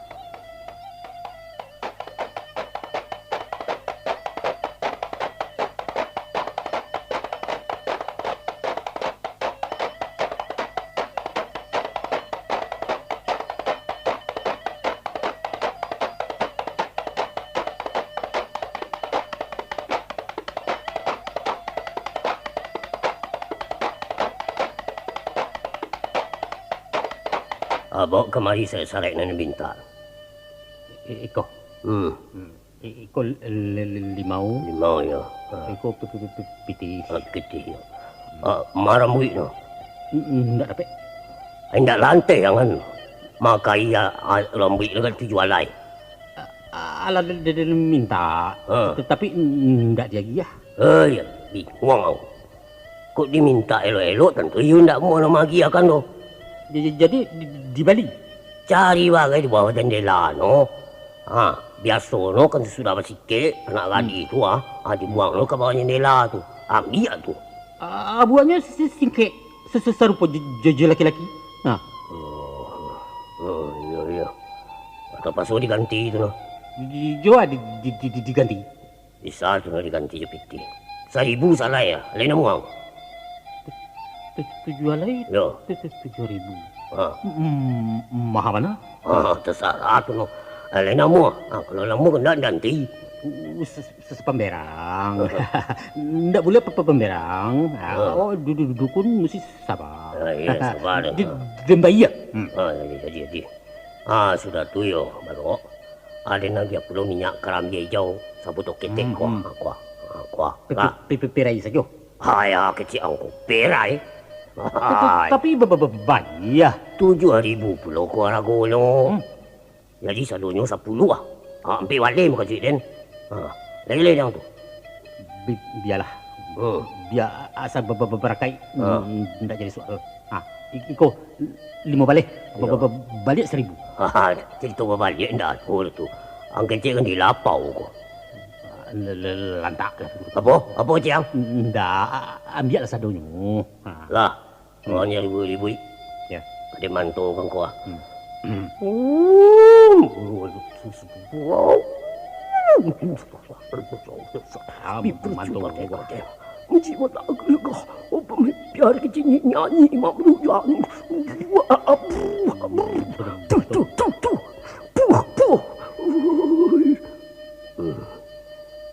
Bawa kemari saya sarek nak minta. Iko. Iko limau. Limau ya. Iko piti. Piti ya. Marah muik no. Ndak dapat. Ndak lantai jangan. Maka ia rambut dengan tujuan lain. Alah dia minta. Tetapi ndak dia. Ya, bingung aku. Kok diminta elok-elok tentu you ndak mau nama lagi akan tu. Jadi di Bali. Cari bagai di bawah jendela no. Biasa no kan sudah bersikit anak gadis tu dibuang no ke bawah jendela tu. Ambil tu. Buahnya singkit serupa je laki-laki. Ya. Atau pasal diganti tu no. Jual diganti. Bisa tu no diganti je piti. 1,000 salah ya. Lain nama. 7 lain? Ya. 7,000. Mahal mana? Terserah tu no. Lain nama. Kalau lama kena ganti. Pemberang. Ndak boleh pemberang. Dukun mesti sabar. Ya, sabar. Dan bayar. Jadi. Sudah tu yo baru. Ada lagi perlu minyak kerambi hijau sabut ketek kuah. Perai saja. Ya kecil aku perai. Tapi banyak. 7,000 pula kuah ragu lo. Jadi selalunya 10 Hampir wali muka cik Den. Lagi-lagi yang tu. Biarlah. Biar asal berakai. Tidak jadi soal. Iko 5 balik. Balik 1,000. Jadi tu balik dah tu. Angkat cik kan dilapau ko. Lantak lah. Apa cik? Dah, ambil lah sadonya. Lah, orangnya ribu-ribu. Ya. Ada mantu kan kau. Jiwa tak gelegah. Biar kecil nyanyi mak berujang.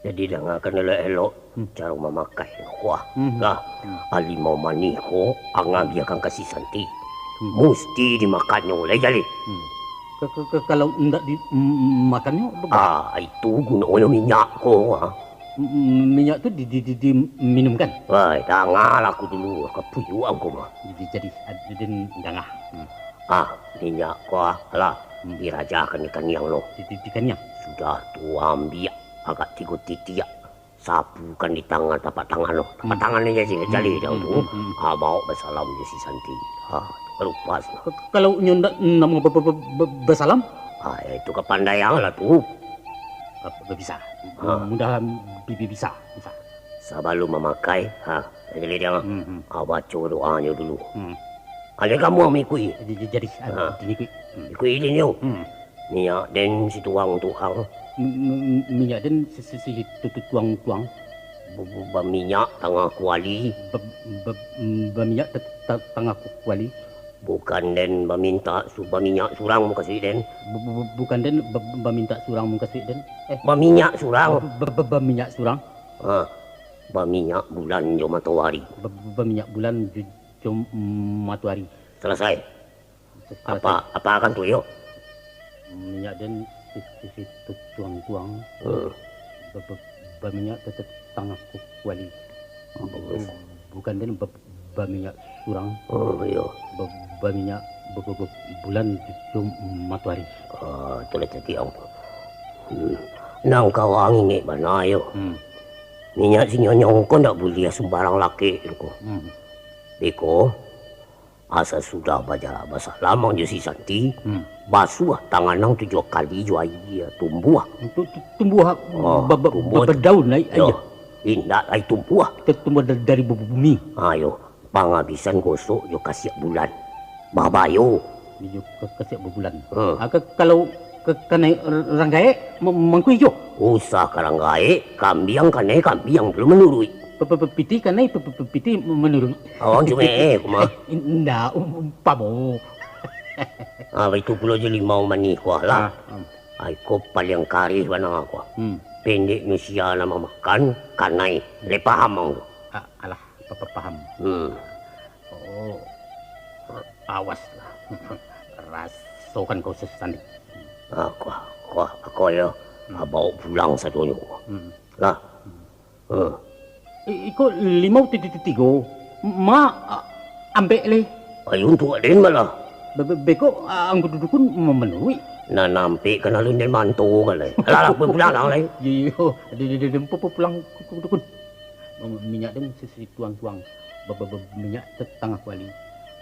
Jadi dah akan elok-elok cara memakai kuah. Lah, alimau manis ko angang dia akan kasih santi. Mesti dimakannya oleh jali. Kalau tidak dimakannya itu guna oleh minyak ko. Minyak tu diminumkan. Wah, jangan aku dulu kepuyuan ko mah. Jadi jangan. Minyak ko lah dirajakan ikan yang lo. Ikan yang sudah tu ambil agak 3 titik. Sapukan di tangan tapak tangan lo. Tapak tangannya jadi jali dah tu. Bawa bersalam je si Santi. Lupa. Kalau ndak nama bersalam? Itu kepandaian lah tu. Bisa. Mudah bisa. Sebelum memakai, jadi dia baca doanya dulu. Ada kamu yang mengikui. Jadi ikui ini yo. Minyak dan si tuang. Minyak dan si tuang. Berminyak tengah kuali. Berminyak tengah kuali. Bukan dan meminta berminyak surang muka si Den. Bukan dan berminta surang muka si Den. Berminyak surang. Berminyak surang. Berminyak bulan jom matahari. Berminyak bulan jom matahari. Selesai. Apa akan tu yo? Minyak dan si tuang. Berminyak tetap tengah kuali. Bukan dan berminyak surang. Ya. Berminyak bulan jom matahari. Itulah jadi apa. Nang kau angin mana yo. Minyak si nyonyong ko ndak boleh sembarang laki ko. Beko asa sudah baca bahasa lama je si Santi. Basuh tangan nang 7 kali juai dia tumbuh. Tumbuh berdaun naik aja. Indah ai tumbuh. Tumbuh dari bumi. Ayo, panghabisan gosok yo kasih bulan. Babayo. Yo kasih bulan. Kalau kena orang gae mangkui jo. Usah karang gae, kambiang belum menurui. Piti kanai piti menurui. Cuma kuma. Ndak pamo. Itu pula je limau manis kuah lah. Ko paling kari mana aku. Pendek nusia nama makan kanai. Le paham tu. Alah, paham. Awas lah. rasakan kau sesandi. Aku ya bawa pulang satunya. Lah. Iko 5.3. Mak ambek le. Ayun tu adin malah. Beko ang dudukun memenuhi. Na nampi kenalin den mantu kali. Lah pulang lang lai. Yo, de pulang dudukun. Minyak den sisi tuang-tuang. Minyak tetangah kuali.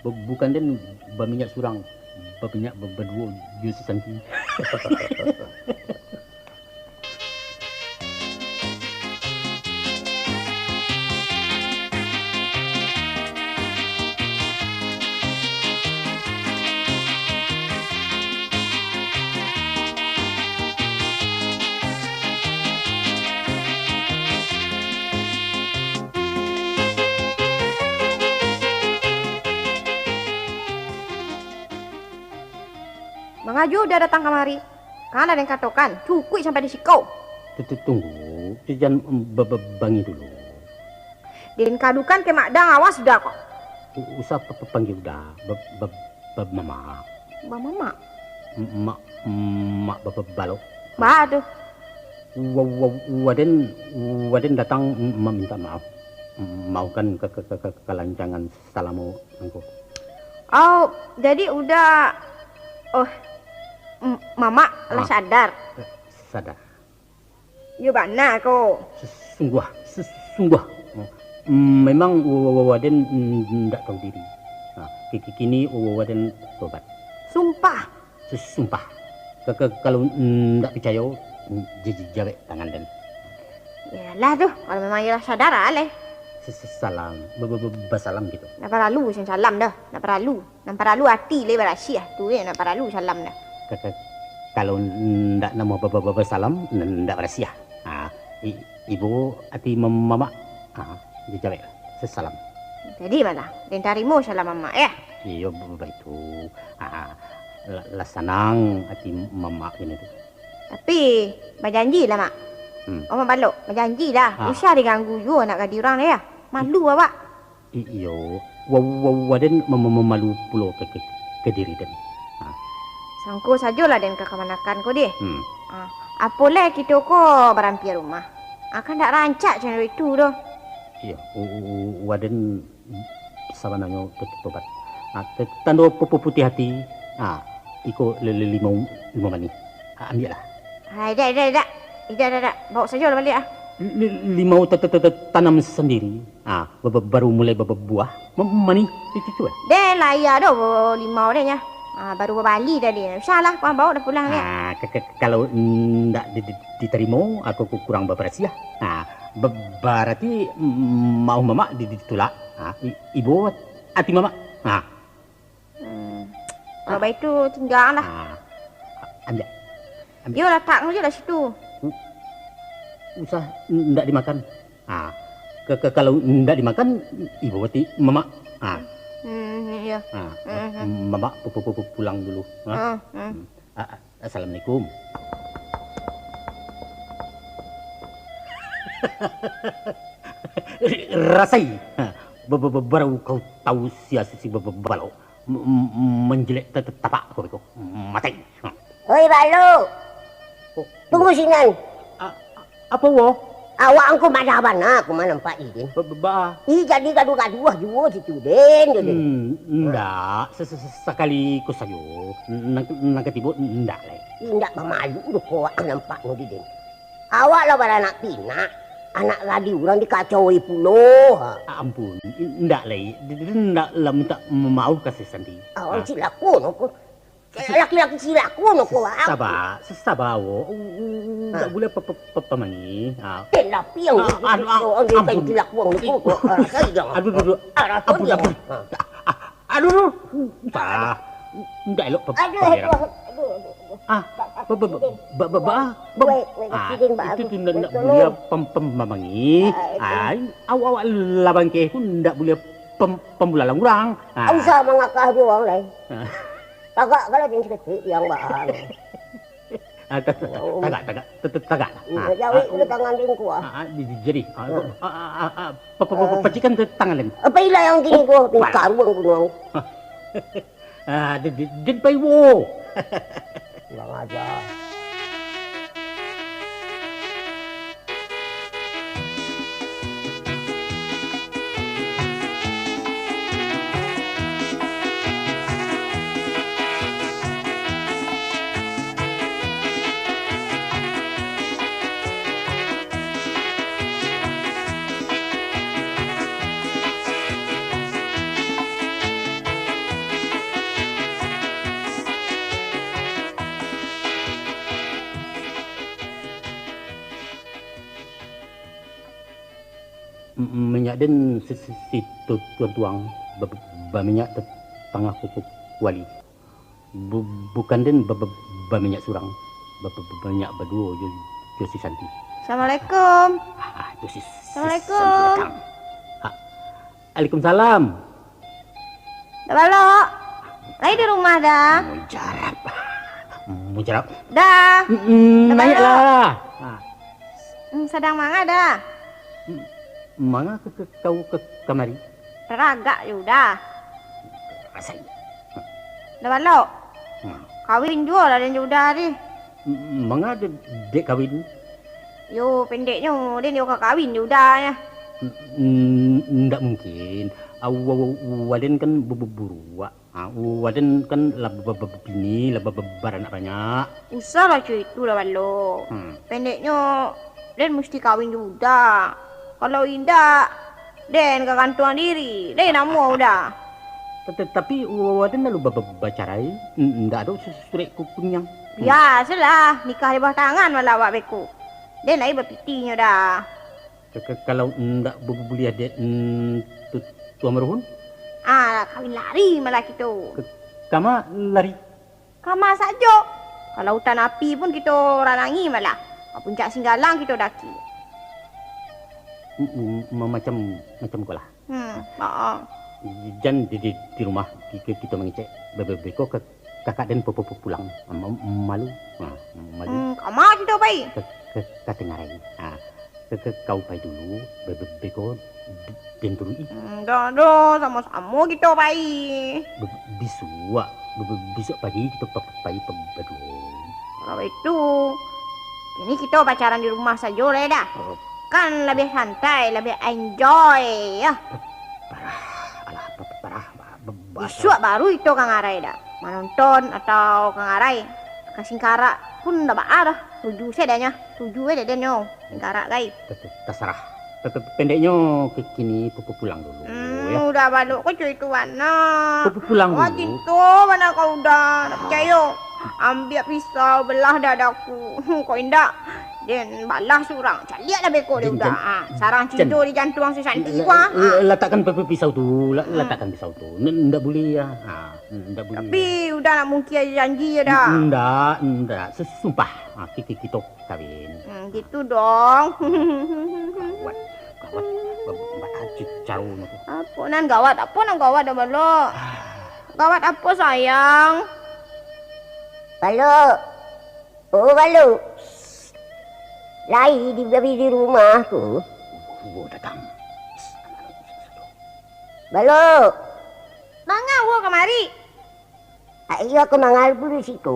Bukan den minyak surang. Minyak berdua jus santi. Mang Aju udah datang kemari. Kan ada yang katokan, cukui sampai di sikau. Tunggu, jangan bangi dulu. Din kadukan ke Makdang awas sudah kok. Usah panggil udah, mama. Ba mama. Mak balok. Ba aduh. Waden datang meminta maaf. Mau kan kelancangan salamu engkau. Oh, jadi udah. Oh, mama lah sadar. Sadar. Yo bana ko. Sungguh. Memang Waden tidak tahu diri. Nah, kini Waden tobat. Sumpah. Sumpah. Kalau tidak percaya, jawab tangan den. Yalah tuh, kalau memang ialah sadar aleh. Salam, bersalam gitu. Nak perlu sen salam dah. Nak perlu hati le berasiah tu nak perlu salam dah. Kalau ndak nama bersalam, ndak berasiah. Ibu hati mama, dijawab sesalam. Jadi mana? Den tarimo salam mama ya. Iya begitu. Lah senang hati mama ini tu. Tapi berjanji lah mak. Oma balok, berjanji lah. Usah diganggu juga nak gadi orang ya. Malu awak. Iyo, Waden memalu pulau ke diri den. Sangko sajalah den ke kemanakan ko dia. Apalah kita ko berampi rumah. Akan tak rancak macam itu doh. Iya, Waden sabananya tobat. Tando putih hati. Iko lima mani. Ambil lah. Dah. Bawa saja lah balik ah. Limau tanam sendiri. Baru mulai berbuah. Mani itu eh. Dah lah ya doh limau dia nya. Baru berbalik tadi. Salah kau bawa dah pulang dia. Kalau tidak diterima, aku kurang berpersia. Berarti mau mama ditolak. Ibu hati mama. Kalau baik tu tinggal lah. Ambil. Yo letak je lah situ. Usah tidak dimakan. Kalau tidak dimakan, ibu hati mama. Ya. Mama pulang dulu. Assalamualaikum. Rasai. Baru kau tahu si balok menjelek tapak kau mati. Oi balok. Tunggu sini. Apa wo? Awak angku madaban aku mana nampak ini. Jadi gaduh-gaduh juga situ den. Enggak, sekali ku saja. Nak tiba enggak lah. Enggak memalu doh kau nampak nu di den. Awak lah beranak pinak. Anak gadi orang dikacauin pulau. Ampun, enggak lah. Enggak lah minta mau kasih sandi. Awak silaku aku. Laki-laki silaku aku. Sabar wo. Enggak boleh pemangi. Tapi yang dia kain silaku aku. Aduh. Aduh. Enggak elok pemangi. Itu tu nak boleh pemangi. Awak labang ke pun tak boleh pembulalang orang. Usah mengakah dia orang lain. Tagak kalau dia kecil yang bahan. Tagak. Jauh ke tangan dia kuah. Jadi pacikan tangan lain. Apa ilah yang kini kuah? Karuang kuah. Den pai wo. Kurang ajar. Minyak den si tuang minyak tengah kuali. Bukan den minyak surang. Minyak berdua jo si Santi. Assalamualaikum. Jo si Assalamualaikum. Waalaikumsalam. Dah balok. Lagi di rumah dah. Mujarab. Dah. Naik lah. Sedang manga dah. Mana kau ke kamari? Teragak je dah. Rasai. Dah balok. Kawin juga lah dan juga ni. Mana dek kawin? Yo pendeknya dia ni orang kawin juga ya. Ndak mungkin. Waden kan berburu. Waden kan bini, beranak banyak. Usah lah cuy itu dah balok. Pendeknya dia mesti kawin juga. Kalau indah, Den ke kantuan diri. Den nak mau dah. Tapi waden lalu bacarai. Ndak ada surat kunyang. Biasalah, nikah di bawah tangan malah awak beku. Den lagi berpitinya dah. Kalau ndak boleh ada tuan merhun? Kawin lari malah kita. Kama lari? Kama saja. Kalau hutan api pun kita ranangi malah. Puncak Singgalang kita daki. Macam kau lah. Jangan di rumah kita mengecek beko ke kakak dan popo pulang malu. Malu. Kama kita pai. Kata ngarai. Kau pai dulu beko dan turun. Dah sama-sama kita pai. Besok pagi kita pai berdua. Kalau itu, ini kita pacaran di rumah saja lah dah. Kan lebih santai, lebih enjoy ya. Parah. Besok baru itu Kang Arai dah. Menonton atau Kang Arai ke Singkara pun dah ada. Tuju sedanya, tuju dia nyo. Singkara guys. Terserah. Pendeknya kini pulang dulu ya. Udah balik kau cuy tu mana? Pulang dulu. Cinta mana kau udah? Tak percaya. Ambil pisau belah dadaku. Kau indah. Dan balah surang. Lihatlah beko dia udah. Sarang cinta di jantung si Santi gua. Letakkan pisau tu. Letakkan pisau tu. Ndak boleh ya. Ndak boleh. Tapi udah nak mungkin aja janji ya dah. Ndak. Sumpah. Kita kawin. Gitu dong. Gawat. Caru tu. Apa nan gawat? Apa nan gawat dah balok? Gawat apa sayang? Balok. Oh balok. Lai di rumahku. Datang. Balok. Mangga wo kemari. Ayo aku mangal dulu situ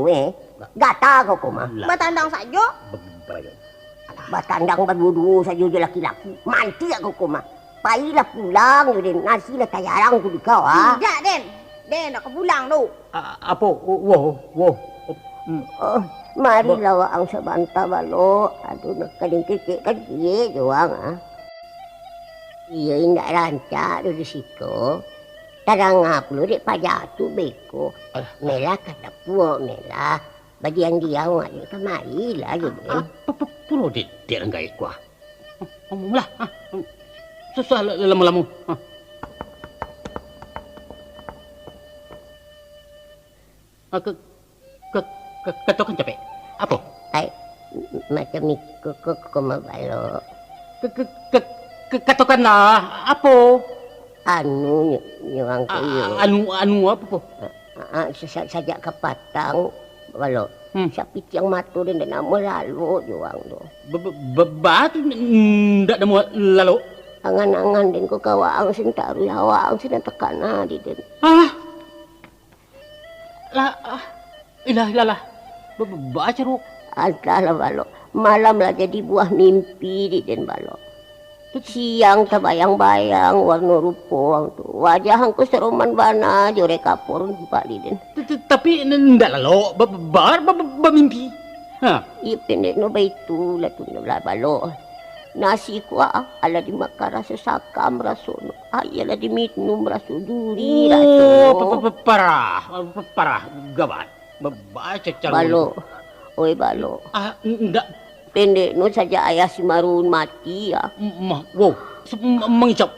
Gata kau koma. Batandang saja. Batandang berdua saja je laki-laki. Mati aku koma. Pailah pulang je nasi lah tayarang ku di kau Tidak Den. Den nak pulang tu. Apa? Wow. Marilah wa ang sabanta balok. Aduh nak kadang kecik kan dia juang Iya indak rancak di situ. Tarang ngaplu dek pajak tu beko. Mela kata puak mela. Bagi yang dia awak ni kemari lah je. Pulau dek renggai kuah. Ngomonglah. Susah lama-lama. Katakan capek. Apa? Macam ni kau mabalok. Katakanlah apa? Anu nyuang kayu. Anu apa po? Sajak kapatang balok. Sapi tiang matu dan nama lalu juang tu. Batu ndak nama lalu. Angan-angan dan kau kawang sentaru awang sedang tekan di den. Lah. Baca Ruk. Entahlah balok. Malamlah jadi buah mimpi di den balok. Siang terbayang-bayang warna rupa tu. Wajah hangku seruman bana jore kapur pak di den. Tapi ndak lalu bermimpi. Ha. Iya pendek no baitu lah tu lah balok. Nasi kuah ala dimakan rasa sakam rasono. Ayalah diminum rasu duri rasono. Parah gawat. Baca cara Balok. Oi balok. Ndak Pendek no saja ayah si Marun mati ya. Wow. Mengucap.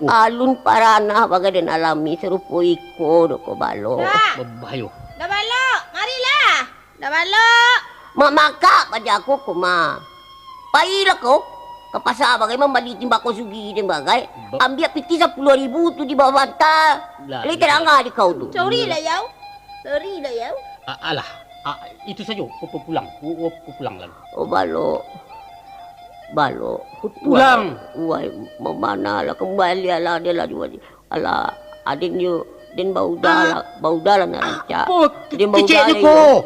Alun parana bagai den alami serupa iko doko balok. Bayo. Dah balok. Marilah. Dah balok. Mak maka pada aku kuma. Pailah kau ke pasar bagai membeli timbako sugi dan bagai. Ambil piti 10.000 tu di bawah bantal. Lagi terangah di kau tu. Sorry lah yau. Alah. Itu saja. Pulang lagi. Oh balok. Pulang. Wai mana lah kembali lah dia lah diwadi. Alah adin you den bau dah lah narancak. Den bau dah kau.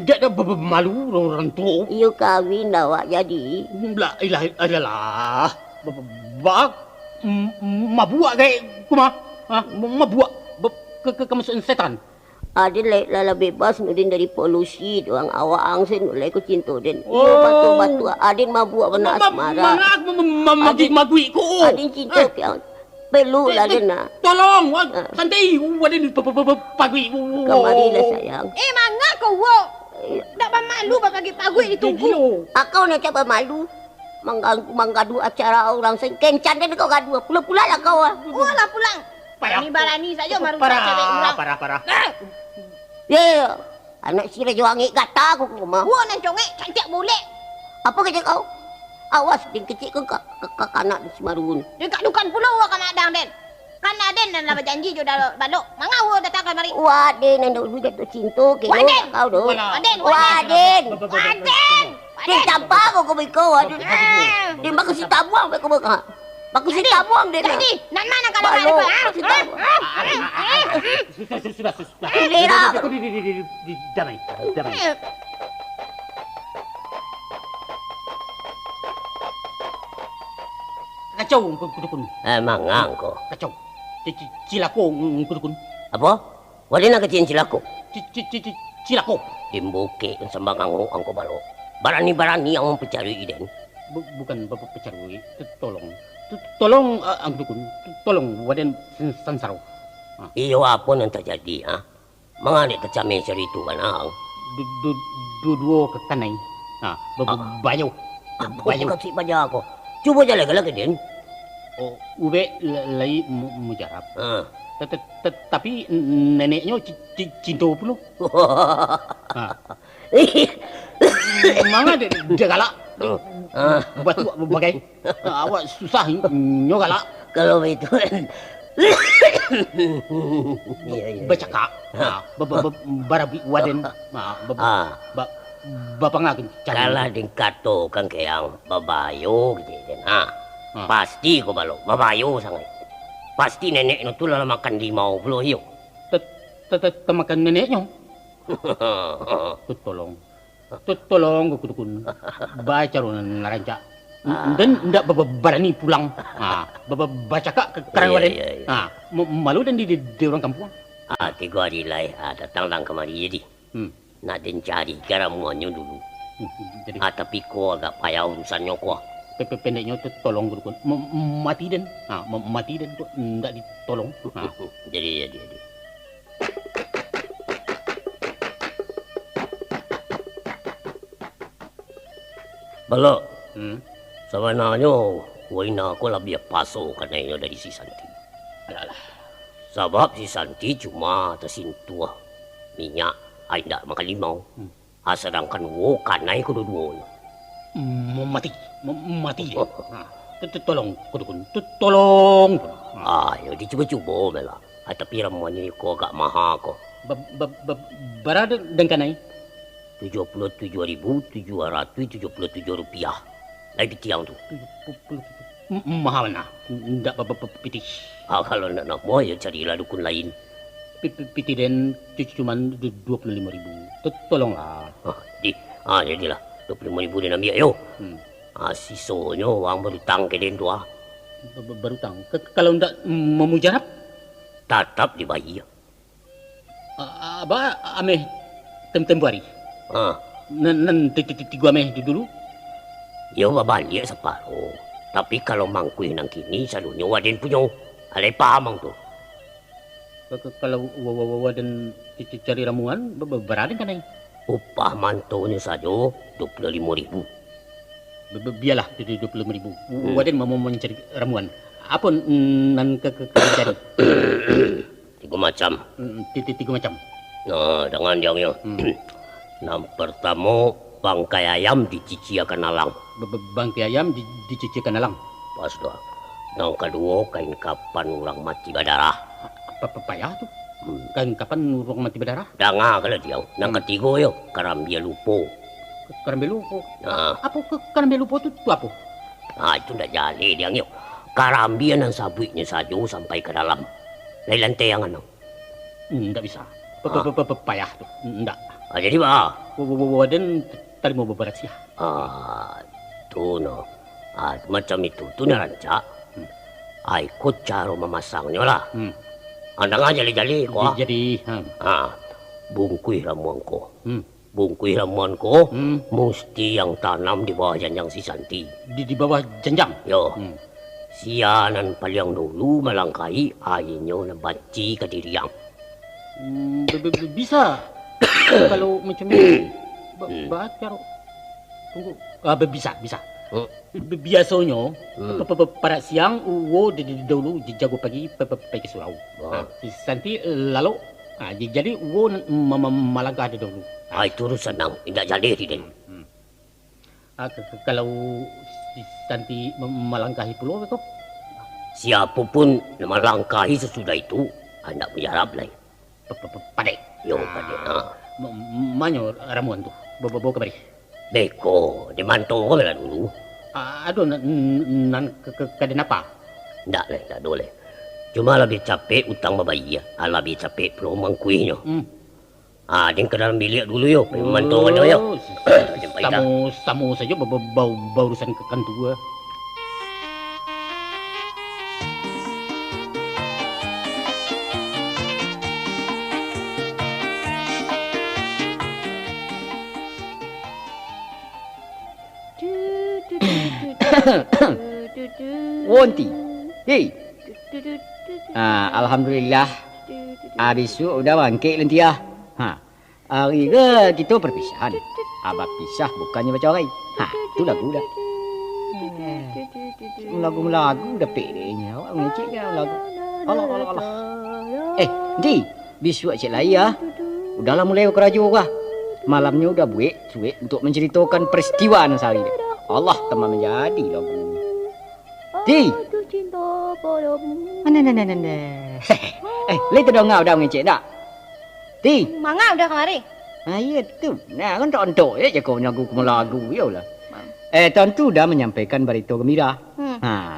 Dia malu orang tua. You kahwin dah wak jadi. Adalah. Bak mabuak gay kuma. Mabuak. Kemasukan setan. Adin lala bebas nudin dari polusi doang awak angsin nulai ku cinta den. Iyo batu adin mabuak benar asmara. Magui ko. Adin cinta yang perlu lah den nak. Tolong santai wadin pagui. Kemarilah sayang. Mangga kau wo. Dak malu bagi pagui ditunggu. Akau nak coba malu. Mengganggu acara orang sen kencan den kau gaduh. Pula lah kau. Lah pulang. Barani saja baru cewek orang. Parah. Ya. Anak sira juangi kata aku ke rumah. Gua nak congek cantik boleh. Apa kerja kau? Awas din kecil ke kanak di Semarun. Dekat dukan pula wa kan adang den. Kan aden dan lah berjanji jo dah balok. Mangau datang ke mari. Wah, den ndak lu jatuh cinta ke kau doh. Aden. Din tampak kau kau aduh. Din baku si tabuang baku baku. Baku si tabuang den. Jadi, nan mana kalau Balok, ada si tabuang. Sudah. Lera. Damai. Kacau kudukun. Mangang ko. Kacau. Cilako kudukun. Apa? Wala na kacin cilako. Cilako. Dimbuki ang sambang angko balo. Barani ang pencari den. Bukan pencari. Tolong ang dukun. Tolong waden sansaro. Iyo apa nang terjadi ha? Mangani kacame itu kanang. Dua ke kanai. Banyak. Banyak kasi baja ako. Cuba jalan lagi den. Oh, ube lagi mujarab. Tapi neneknya cinta pula. Mana dia galak? Batu bagai awak susah nyo galak. Kalau itu bercakap. Barabi waden. Bapak ngakin. Kalah din kato kang kayang babayo gitu ha. Pasti ko balo babayo sangat. Pasti nenek itu lah makan limau puluh yuk. Makan neneknya. Tolong kudukun. Baca ron narancak. Dan ndak berani pulang. Baca kak kerang waden. Malu dan di orang kampung. Tiga hari lai datang kemari jadi. Nak den cari garamuannya dulu. Tapi ko agak payah urusannya ko. Pendeknya tu tolong kudukun. Mati dan tu ndak ditolong. Jadi. Balo. Sebenarnya Waina aku lebih paso kananya dari si Santi. Alah. Sebab si Santi cuma tersentuh minyak, ay ndak makan limau. Sedangkan wo kanay ko dua-duanya. Mati. Tolong kudukun. Tolong. Ayo dicoba-coba bela. Tapi ramuannya ko agak mahal ko. Berada dan kanay? 77.777 rupiah. Lagi tiang tu. Mahal na. Ndak pitih. Kalau nak mau ya carilah dukun lain. Piti den cuma 25.000. Tolonglah. Jadilah 25.000 den ambil yo. Sisanya wang berutang ke den tua. Berutang. Kalau ndak memujarab tetap dibayar. Abah ameh tempo hari. Nanti tiga ameh dulu. Ya balik separuh. Tapi kalau mangkui nang kini selalunya waden punya. Alai paham tu. Kalau waden cari ramuan berada kan ai? Upah mantonya saja 25.000. Biarlah 25.000. Waden mau mencari ramuan. Apa nan cari? 3 macam. 3 macam. Nah, dengan yang ya. Yang pertama bangkai ayam dicuci akan alang. Bangkai ayam dicuci akan alang. Pas dah. Yang kedua kain kapan orang mati berdarah. Apa payah tu? Kain kapan orang mati berdarah? Dengar kalau dia. Yang ketiga yo karambia lupo. Karambia lupo. Apa karambia lupo tu apa? Itu dah jadi dia yo. Karambia dan sabuknya saja sampai ke dalam. Lain lantai yang ano. Enggak bisa. Payah tu. Enggak. Jadi bah. Waden tadi mau bebersih. Tu no. Macam itu. Tu narancak. Ikut cara memasangnya lah. Andang aja jali-jali kau. Jadi. Bungkui ramuanku. Bungkui ramuanku. Mesti yang tanam di bawah janjang si Santi. Di bawah janjang? Yo. Sianan paling dulu melangkahi airnya nabaci ke diriang. Bisa. Kalau macam ni. Baca. Tunggu. Bisa. Biasanya pada siang uwo dahulu jago pagi pergi surau. Nanti lalu jadi uwo melangkah dahulu. Itu senang, tidak jadi tidak. Kalau nanti melangkahi pulau itu, siapapun melangkahi sesudah itu anda berharap lain. Padai. Yo padai. Mana ramuan tu? Bawa kembali. Beko, dimantau kau lah dulu. Aduh, nan keadaan apa? Tak boleh. Cuma lebih capek utang bayi ya. Lebih capek perlu mangkuinya. Dia ke dalam bilik dulu yo. Memantau kau yo. Samu saja bau urusan ke kantor. Wonti. Hei. Alhamdulillah. Besok udah bangkit nanti ya. Hari ke kita perpisahan. Abang pisah bukannya baca orang. Tu lagu dah. Lagu-lagu dah pedenya. Awak ngecek kan lagu. Allah. Nanti. Besok cik lain ya. Udahlah mulai kerajo kah. Malamnya udah buat untuk menceritakan peristiwa yang sehari ni. Allah teman menjadi lagu. Di. Mana. Lihat dong udah ngecek tak? Di. Mangga udah kemari. Ya tu. Nah kan tonton ya kau lagu ya lah. Tentu dah menyampaikan berita gembira.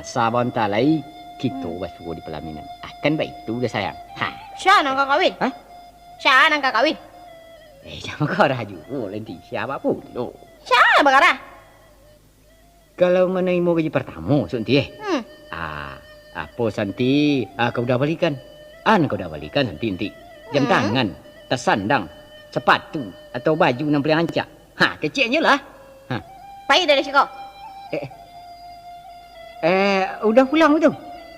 Saban talai kita basuh di pelaminan. Kan baik tu dah sayang. Siapa nak kawin? Siapa nak kawin? Jangan kau rajuk. Nanti siapa pun. Siapa berkara? Kalau menerima gaji pertama, Santi apa Santi? Kau dah balikan? Kau dah balikan Santi. Jam tangan, tas sandang, sepatu atau baju yang paling hancak. Kecilnya lah. Pergi dari sini kau. Udah pulang tu?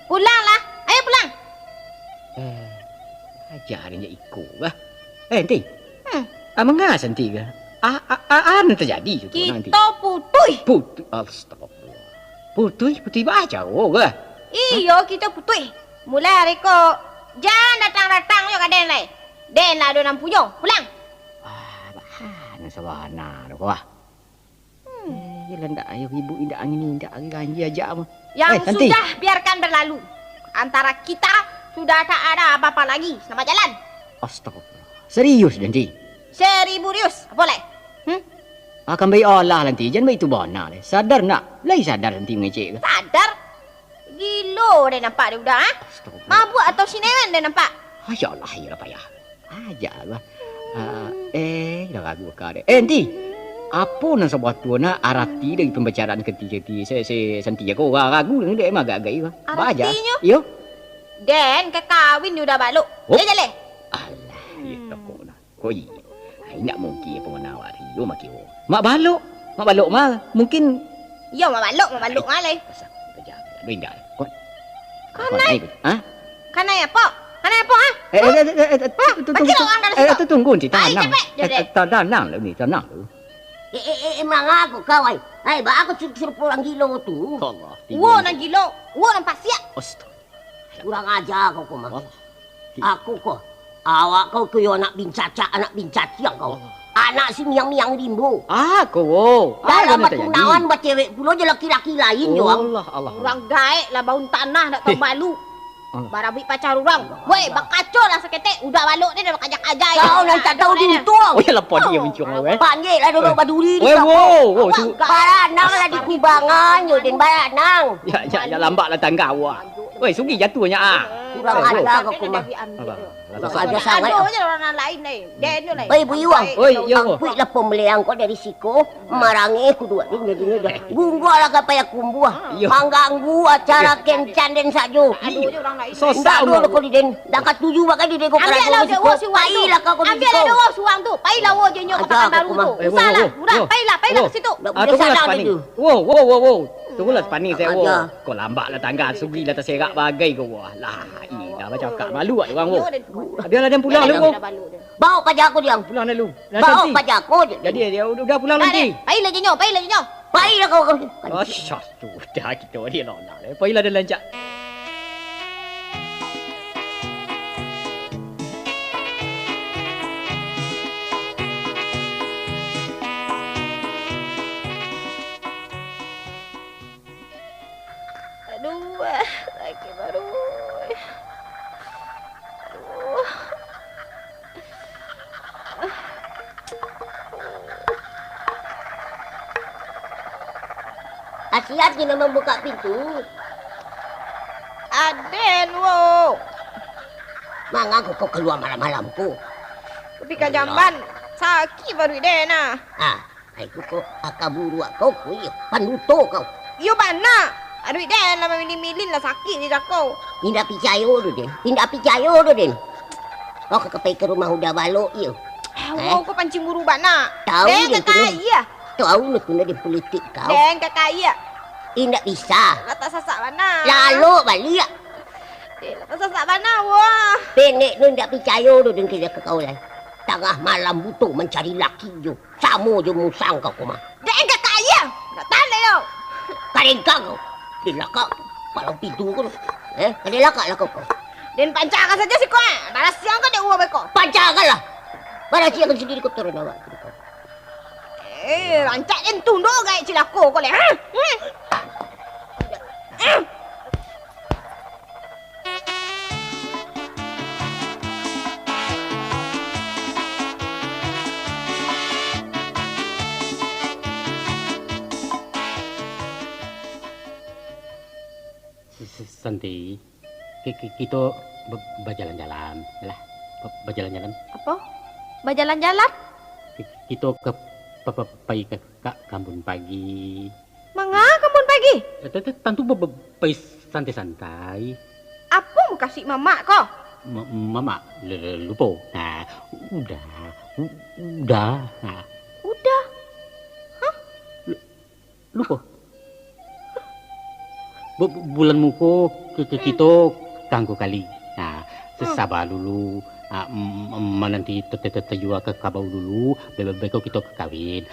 Pulanglah. Ayo pulang. Ajarin je ikut lah. Nanti. Mengapa Santi ke? Apa terjadi? Kita putui. Astagfirullah. Putui baca ke? Iyo, kita putui. Mulai hari ko, jangan datang yo ke Den lai. Den lah ada punya. Pulang. Bahan sabana dah wah. Jalan dak ayo ibu indak angin indak ganji aja mah. Yang sudah biarkan berlalu. Antara kita sudah tak ada apa-apa lagi. Selamat jalan. Astagfirullah. Serius nanti? 1000 rius. Boleh? Akan baik Allah nanti. Jangan baik tu bona. Sadar nak? Lai sadar nanti mengecek ke? Sadar? Gilo dia nampak dia udah. Mabuk atau sinewen dia nampak. Ayalah, ayalah payah. Ajalah. Dah ragu kau deh. Nanti. Apa nak sebuah tu nak arati dari pembicaraan ketiga-tiga saya Santiago ragu dengan dia emang agak-agak baca. Yo. Den ke kawin udah baluk. Dia jale. Alah, ya kau nak. Kau iya. Nak mungkin pengenawar yo maki wo. Mak baluk mah mungkin yo mak baluk ngalai. Pasal kerja. Benda. Kau. Kanai. Ha? Kanai apa? Kanai apa ha? Tunggu nanti tenang. Tenang lah ni, tenang lu. Emang aku kawan. Hai, aku suruh pulang gilo tu. Allah. Wo nang gilo. Wo nang pasiak. Astaga. Kurang ajar kau mah. Aku kau. Awak kau tu anak bin caca, anak bin caciang kau. Anak si miang-miang rimbo. Kau. Dalam tunawan buat cewek pula je laki-laki lain je. Allah. Orang gaek lah baun tanah nak tahu balu. Barabi pacar orang. Weh, bakacau lah seketek. Udah baluk dia dah kajak-kajak. Kau nak tak tahu diuntung. Oh, ya lapor dia mencium awak. Panggil lah duduk baduri ni. Wow. Baranang lah di kubangan je. Dan baranang. Ya lambat lah tangga awak. Weh, sugi jatuhnya Kurang ajar kau mah. Ada sangat. Aduh je orang lain ni. Dia ni lah. Bu Iwang. Yo. Angkut lah pembelian kau dari siko. Marangi aku dua ni. Gunggu lah kapaya kumbu. Mengganggu acara kencan dan sajo. Aduh je orang lain. Sosak dulu kau di den. Dakat tujuh bagai di deko ambil lah je wo suang tu. Ambil lah wo suang tu. Pailah wo je nyok katakan baru tu. Usahlah. Murah. Pailah ke situ. Tunggulah sepani. Wow. Tunggulah sepani saya wo. Kau lambat lah tangga. Sugi lah terserak bagai kau wo. Lah, dah macam kak malu ah orang wo. Biarlah dia pulang lu. Bawa pajak aku dia. Pulang dah lu. Bawa pajak aku. Jadi dia udah pulang nanti. Pailah je nyok. Pailah kau. Oh, syah tu. Dah kita dia nolak. Pailah dia lanjak. Aduh, lagi baru. Aduh. Hati-hati nak membuka pintu. Aden, wo. Mang aku kau keluar malam-malam ku. Tapi ka jamban. Sakit baru den ah. Aku kau akaburu kau ku panuto kau. Yo mana? Aduh den lah milih-milih lah sakit ni kau. Tidak percaya tu den. Tidak percaya tu den. Kau kepai ke rumah udah balok yo. Wo kau pancing buru bana. Tahu den kakak tahu nak kena di politik kau. Den kakak Tidak bisa. Letak sasak mana? Lalu balik. Letak sasak mana wah. Penek tu tidak percaya tu dengan kerja kau lah. Tengah malam butuh mencari laki je. Sama je musang kau kumah. Den kakak nak tanda tau. Karen kau. Dia kau. Palang pintu kau. Kena lakak lah kau. Den pancakan saja si kau. Balas siang kau dia uang kau. Pancakan lah. Balas siang kau sendiri kau turun awak. Rancak den tunduk gaya cilako kau leh. Santi, kita berjalan-jalan, lah. Berjalan-jalan. Apa? Berjalan-jalan? Kita pergi ke kampung pagi. Manga kampung pagi? Tentu pergi santai-santai. Apa mau kasih mamak kau? Mama lupa. Udah. Udah? Hah? Lupa. Bulan muko kita kanggo kali. Sabar dulu. Nanti terjual ke Kabau dulu. Beko kita ke kawin.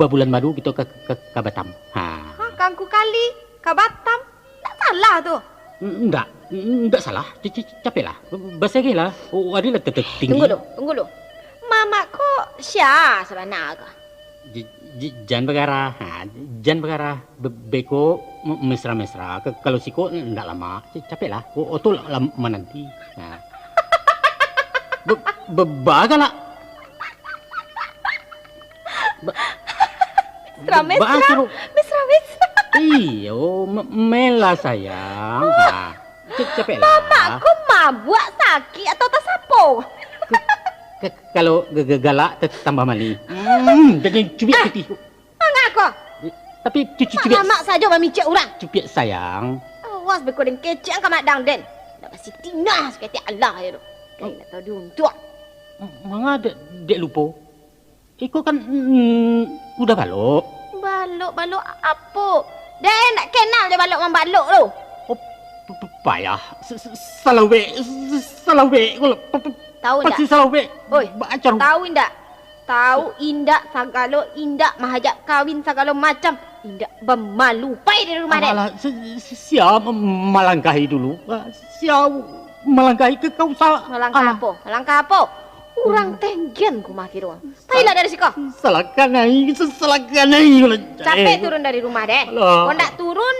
Bulan baru kita ke Batam. Kanggo kali ke Batam? Tak salah tu. Enggak salah. Capek lah. Bahasa lah. Ada lah tinggi. Tunggu dulu. Mama kok Syah sebenarnya? Jangan bergarah. Beko mesra-mesra. Kalau siko enggak lama. Capek lah. Oto lama nanti. Baga lah. Mesra-mesra. Iyo, mela sayang. Capek lah. Bapak kau mabuk sakit atau tak sapo? Kalau galak tambah mani. Jadi cubit putih. Angak kau. Tapi cubit. Mak saja memicik orang. Cubit sayang. Awas berkodeng kecek angkat madang den. Dah pasti tina sekali Allah ya tu. Kau nak tahu diuntuk. Manga dek lupa. Iko kan udah balok. Balok apa? Den nak kenal dia balok dengan balok tu. Payah. Salah wek. Tahu tak? Pasti salah wek. Oi, Bacar. tahu indak? Tahu indak sagalo indak mahajak kawin sagalo macam. Indak bermalupai di rumah dia. Malah siap melangkahi dulu. Siap melangkahi ke kau salah. Melangkah apa? Orang tenggen ku makir orang. Tailah dari siko. Salahkan naik. Capek turun dari rumah deh. Kau nak turun,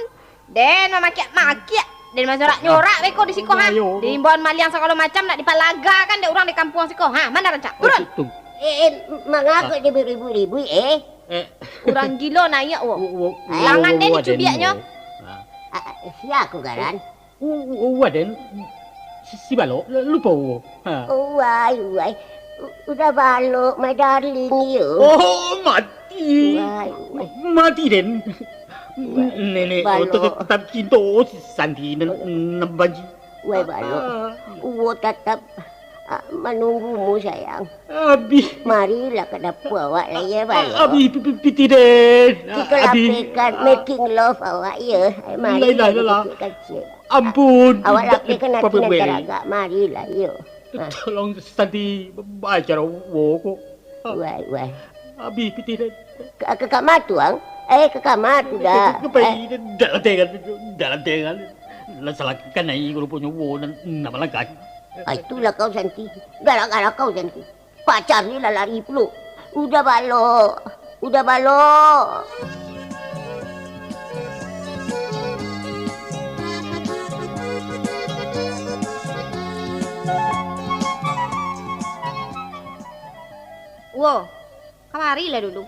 den memakiak-makiak. Dan masyarakat nyorak beko di siko ha. Di imbauan maliang segala macam nak dipalagakan dek orang di kampung siko ha. Mana rancak? Turun. Mengapa dia beribu-ribu Orang gila naik Langan den dicubiaknya. Siapa garan? Waden. Si balok lupa. Wai. Udah balok, my darling you. Oh, mati. Mati den. Nenek tetap cinta Santi nambanji. Wai balok. Uwo tetap menunggumu sayang. Abi. Marilah ke dapur awak lah ya balok. Abi piti den. Kita lapikan making love awak ya. Marilah kecil. Ampun. Awak lapikan nanti agak. Marilah ya. Tolong Santi baca woko. Wai. Abi piti den. Ke kamar tuang. Ke kamar tu dah. Dalam tengan. Lasalahkan naik kalau punya wo dan nama langkah. Itulah kau Santi. Gara-gara kau Santi. Pacar ni lah lari puluk. Udah balok. Wow, kamarilah dulu.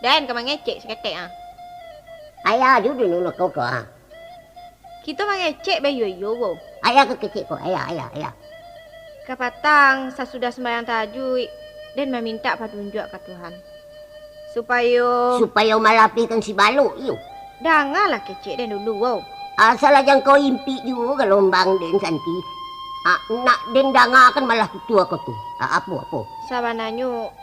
Dan kau mengecek seketik ah. Ayah dulu kau ah. Kita mengecek bayu wow. Ayah kecil kau. Ayah. Kapatang sesudah sembahyang tahajud dan meminta petunjuk ke Tuhan. Supaya malapikan si balok you. Dangalah kecek dan dulu wow. Asal aja kau impi juga gelombang den Santi. Nak den dangakan malah tutua kau tu. Apa? Sabananyo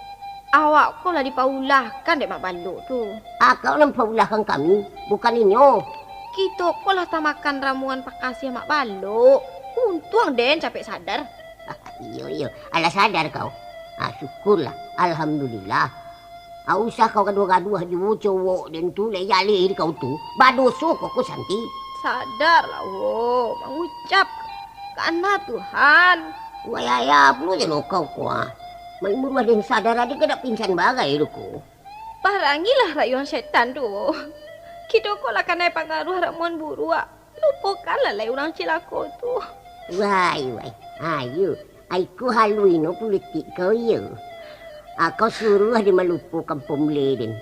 awak kau lah dipaulahkan dek mak balok tu. Kau nak paulahkan kami, bukan inyo. Kita kau lah tamakan ramuan pakasih mak balok. Untung den capek sadar. Iyo. Alah sadar kau. Syukurlah. Alhamdulillah. Usah kau gaduh-gaduh juga cowok dan tu lejali kau tu. Badoso kau Santi. Sadarlah wo. Mengucap karena Tuhan. Wayaya perlu je kau kuah. Menurut dan sadar aja kena pingsan bagai ko. Parangilah rayuan setan tu. Kita kau lah kena pengaruh ramuan buruk. Lupakanlah lah orang cilako tu. Wai. Ayo. Aku haluin politik kau ya. Kau suruh dia melupakan pemulih.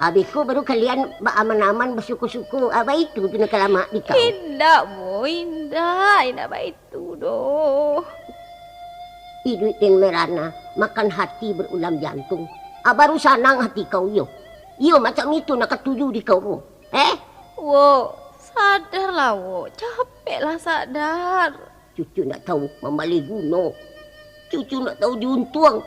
Habis kau baru kalian aman-aman bersuku-suku. Apa itu tu nak lama di kau? Indah baik itu doh. Hidup dan merana, makan hati berulam jantung. Baru sanang hati kau yo. Yo macam itu nak ketuju di kau. Wo, sadarlah wo. Capeklah sadar. Cucu nak tahu membalik guna. Cucu nak tahu diuntung.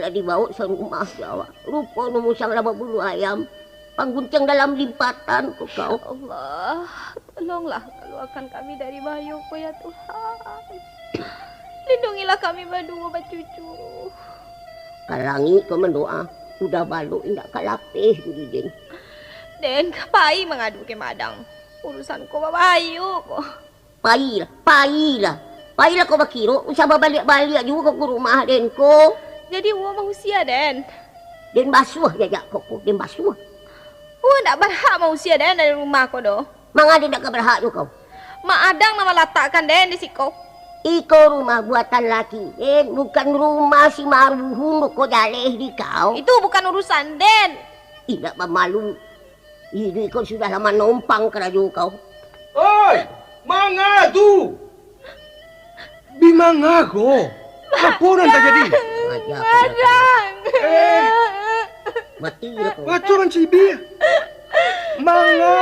Lah dibawa sang rumah Jawa. Rupa memusang laba bulu ayam. Pangguncang dalam limpatan kau. Allah, tolonglah keluarkan kami dari bahaya ya Tuhan. Lindungilah kami berdua cucu. Kalangi kau mendoa. Udah balok indak kalapih gudin. Den kapai mengadu ke madang. Urusan kau babayu kau. Pailah kau bakiro. Usah balik-balik juga kau ke rumah den ko. Jadi uang manusia den. Den basuh jajak kau. Den basuh. Tak berhak manusia den dari rumah kau doh. Manga dia tak berhak tu kau. Mak Adang nama letakkan den di siku. Iko rumah buatan laki. Bukan rumah si Maruhun kau jaleh di kau. Itu bukan urusan den. Tidak bermalu. Ini kau sudah lama numpang keraju kau. Oi, manga tu. manga ko. Apa nan terjadi? Madang. Mati lah kau. Wacuran cibi. Manga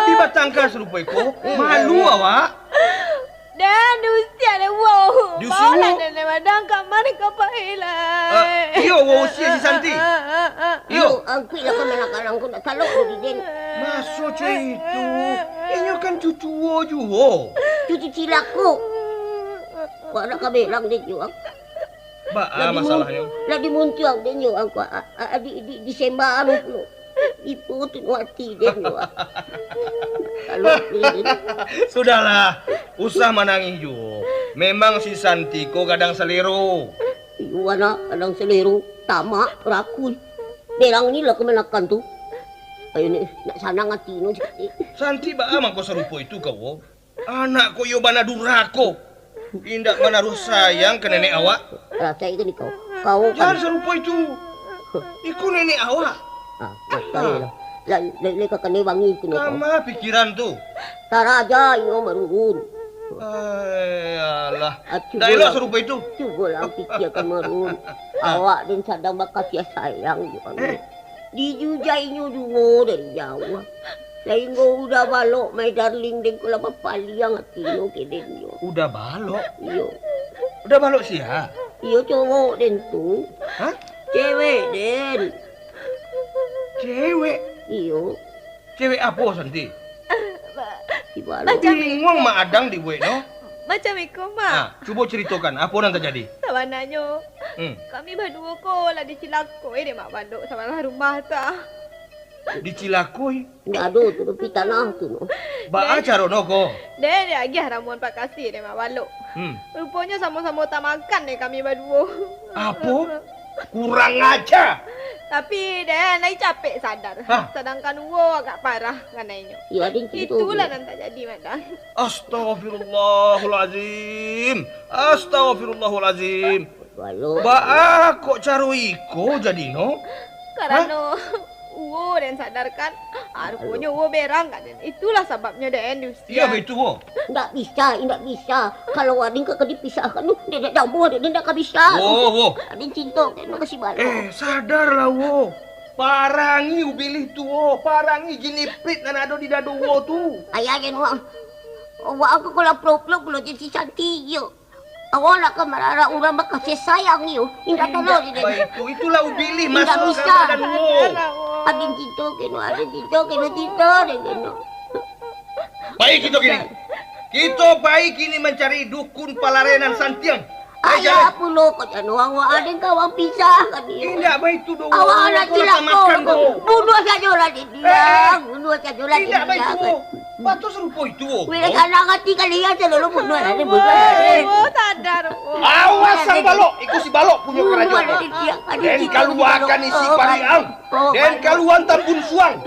bibat tangka serupai ko. Malu awak. Dan usia le wo. Diusia Mau wo? lah dan madang kamar ka pahila. Iyo wo usia si Santi. Iyo. Aku lah kau menak ko nak talok ko din. Masuk itu. Inyo kan cucu wo juwo. Cuci cilaku. Kau nak kami lang din yo. Ba masalahnya. Lagi muncul din yo aku di sembah anu pula. Iputun wati din yo. Talok din. Sudahlah, usah menangis ju. Memang si Santi ko kadang selero. Iyo anak kadang selero tamak rakul. Berang ni lah kemenakan tu. Ayo ni nak sanang hati no. Santi ba amang ko serupo itu kau. Anak ko yo bana durako. Indak menaruh sayang ke nenek awak. Rasa itu ni kau. Kau Jangan kan. serupo itu. Iku nenek awak. Sekali lah. Lai kakak wangi itu ni kau. Sama pikiran tu. Taraja iyo marurun. Alah. Acu Dah elok bola. serupa itu. Cuba lah fikirkan marun. Awak dan sadang bakasih sayang juga. Dijujainya juga dari jauh. Lain kau udah balok, my darling, dan kau lama paliang hati no keden yo. Udah balok. Iyo, Udah balok sia. iyo cowok den tu. Hah? Cewek den. Cewek. Iyo, Cewek apa Santi? di balok. Bingung mak adang di we no. Macam itu mak. Coba ceritakan apa yang terjadi. Sebenarnya kami berdua ko lah di Cilakoi deh mak banduk sama rumah ta. Di Cilakoi. Nggak ada tu tepi tanah tu no. Ba acara no ko. Dan dia lagi haramuan Pak Kasih deh mak banduk. Rupanya sama-sama tak makan deh kami berdua. Apa? Kurang aja. Tapi deh naik capek sadar. Sedangkan wo agak parah kanainya. Iyo ada cerita. Itulah yang tak jadi madang. Astagfirullahalazim. Astagfirullahalazim. Balok. Ba kok caro iko jadi no? Karena wo dan sadarkan rupanya wo berang kan. Itulah sebabnya dan Iya diusir. betul wo. Nggak bisa. Kalau ading kau dipisahkan, dia tak jauh, dia tak bisa. Wo. Ading cinta, dia nak kasih balok. Sadarlah wo. Parangi ubilih tu wo. Parangi jiniprit nan ada di dado wo tu. Ayah kan wak. Wak aku kalau pro-pro kalau jadi cantik yo. Awak nak ke marah orang bakasih sayang yo. Indah tolong dia. Baik tu itulah ubilih Tidak masuk bisa. ke dan wo. Ading cinta kena cinta dia kena. Baik kita gini. Kita baik ini mencari dukun palarenan Santiang. Ayah pulo kau jangan awak ading kawan pisah kan yo. Tidak baik tu do. Awak nak cilak kau. Bunuh saja lah dia. Bunuh saja lah dia. Tidak baik tu. Patu serupa itu wo. Bila kanak hati kalian selalu bunuh ada bunuh. Wo sadar wo. Awas sang balok, ikut si balok punya kerajaan. Dan keluarkan isi pariang. Dan keluar tabun suang.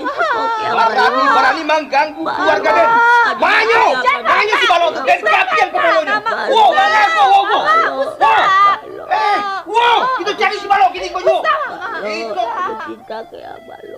Barani mengganggu keluarga Den. Manyo si balok tu. Dan kapian kepalanya. Wow, wow, kita cari si balok ini kau. Itu. Cinta kayak balok.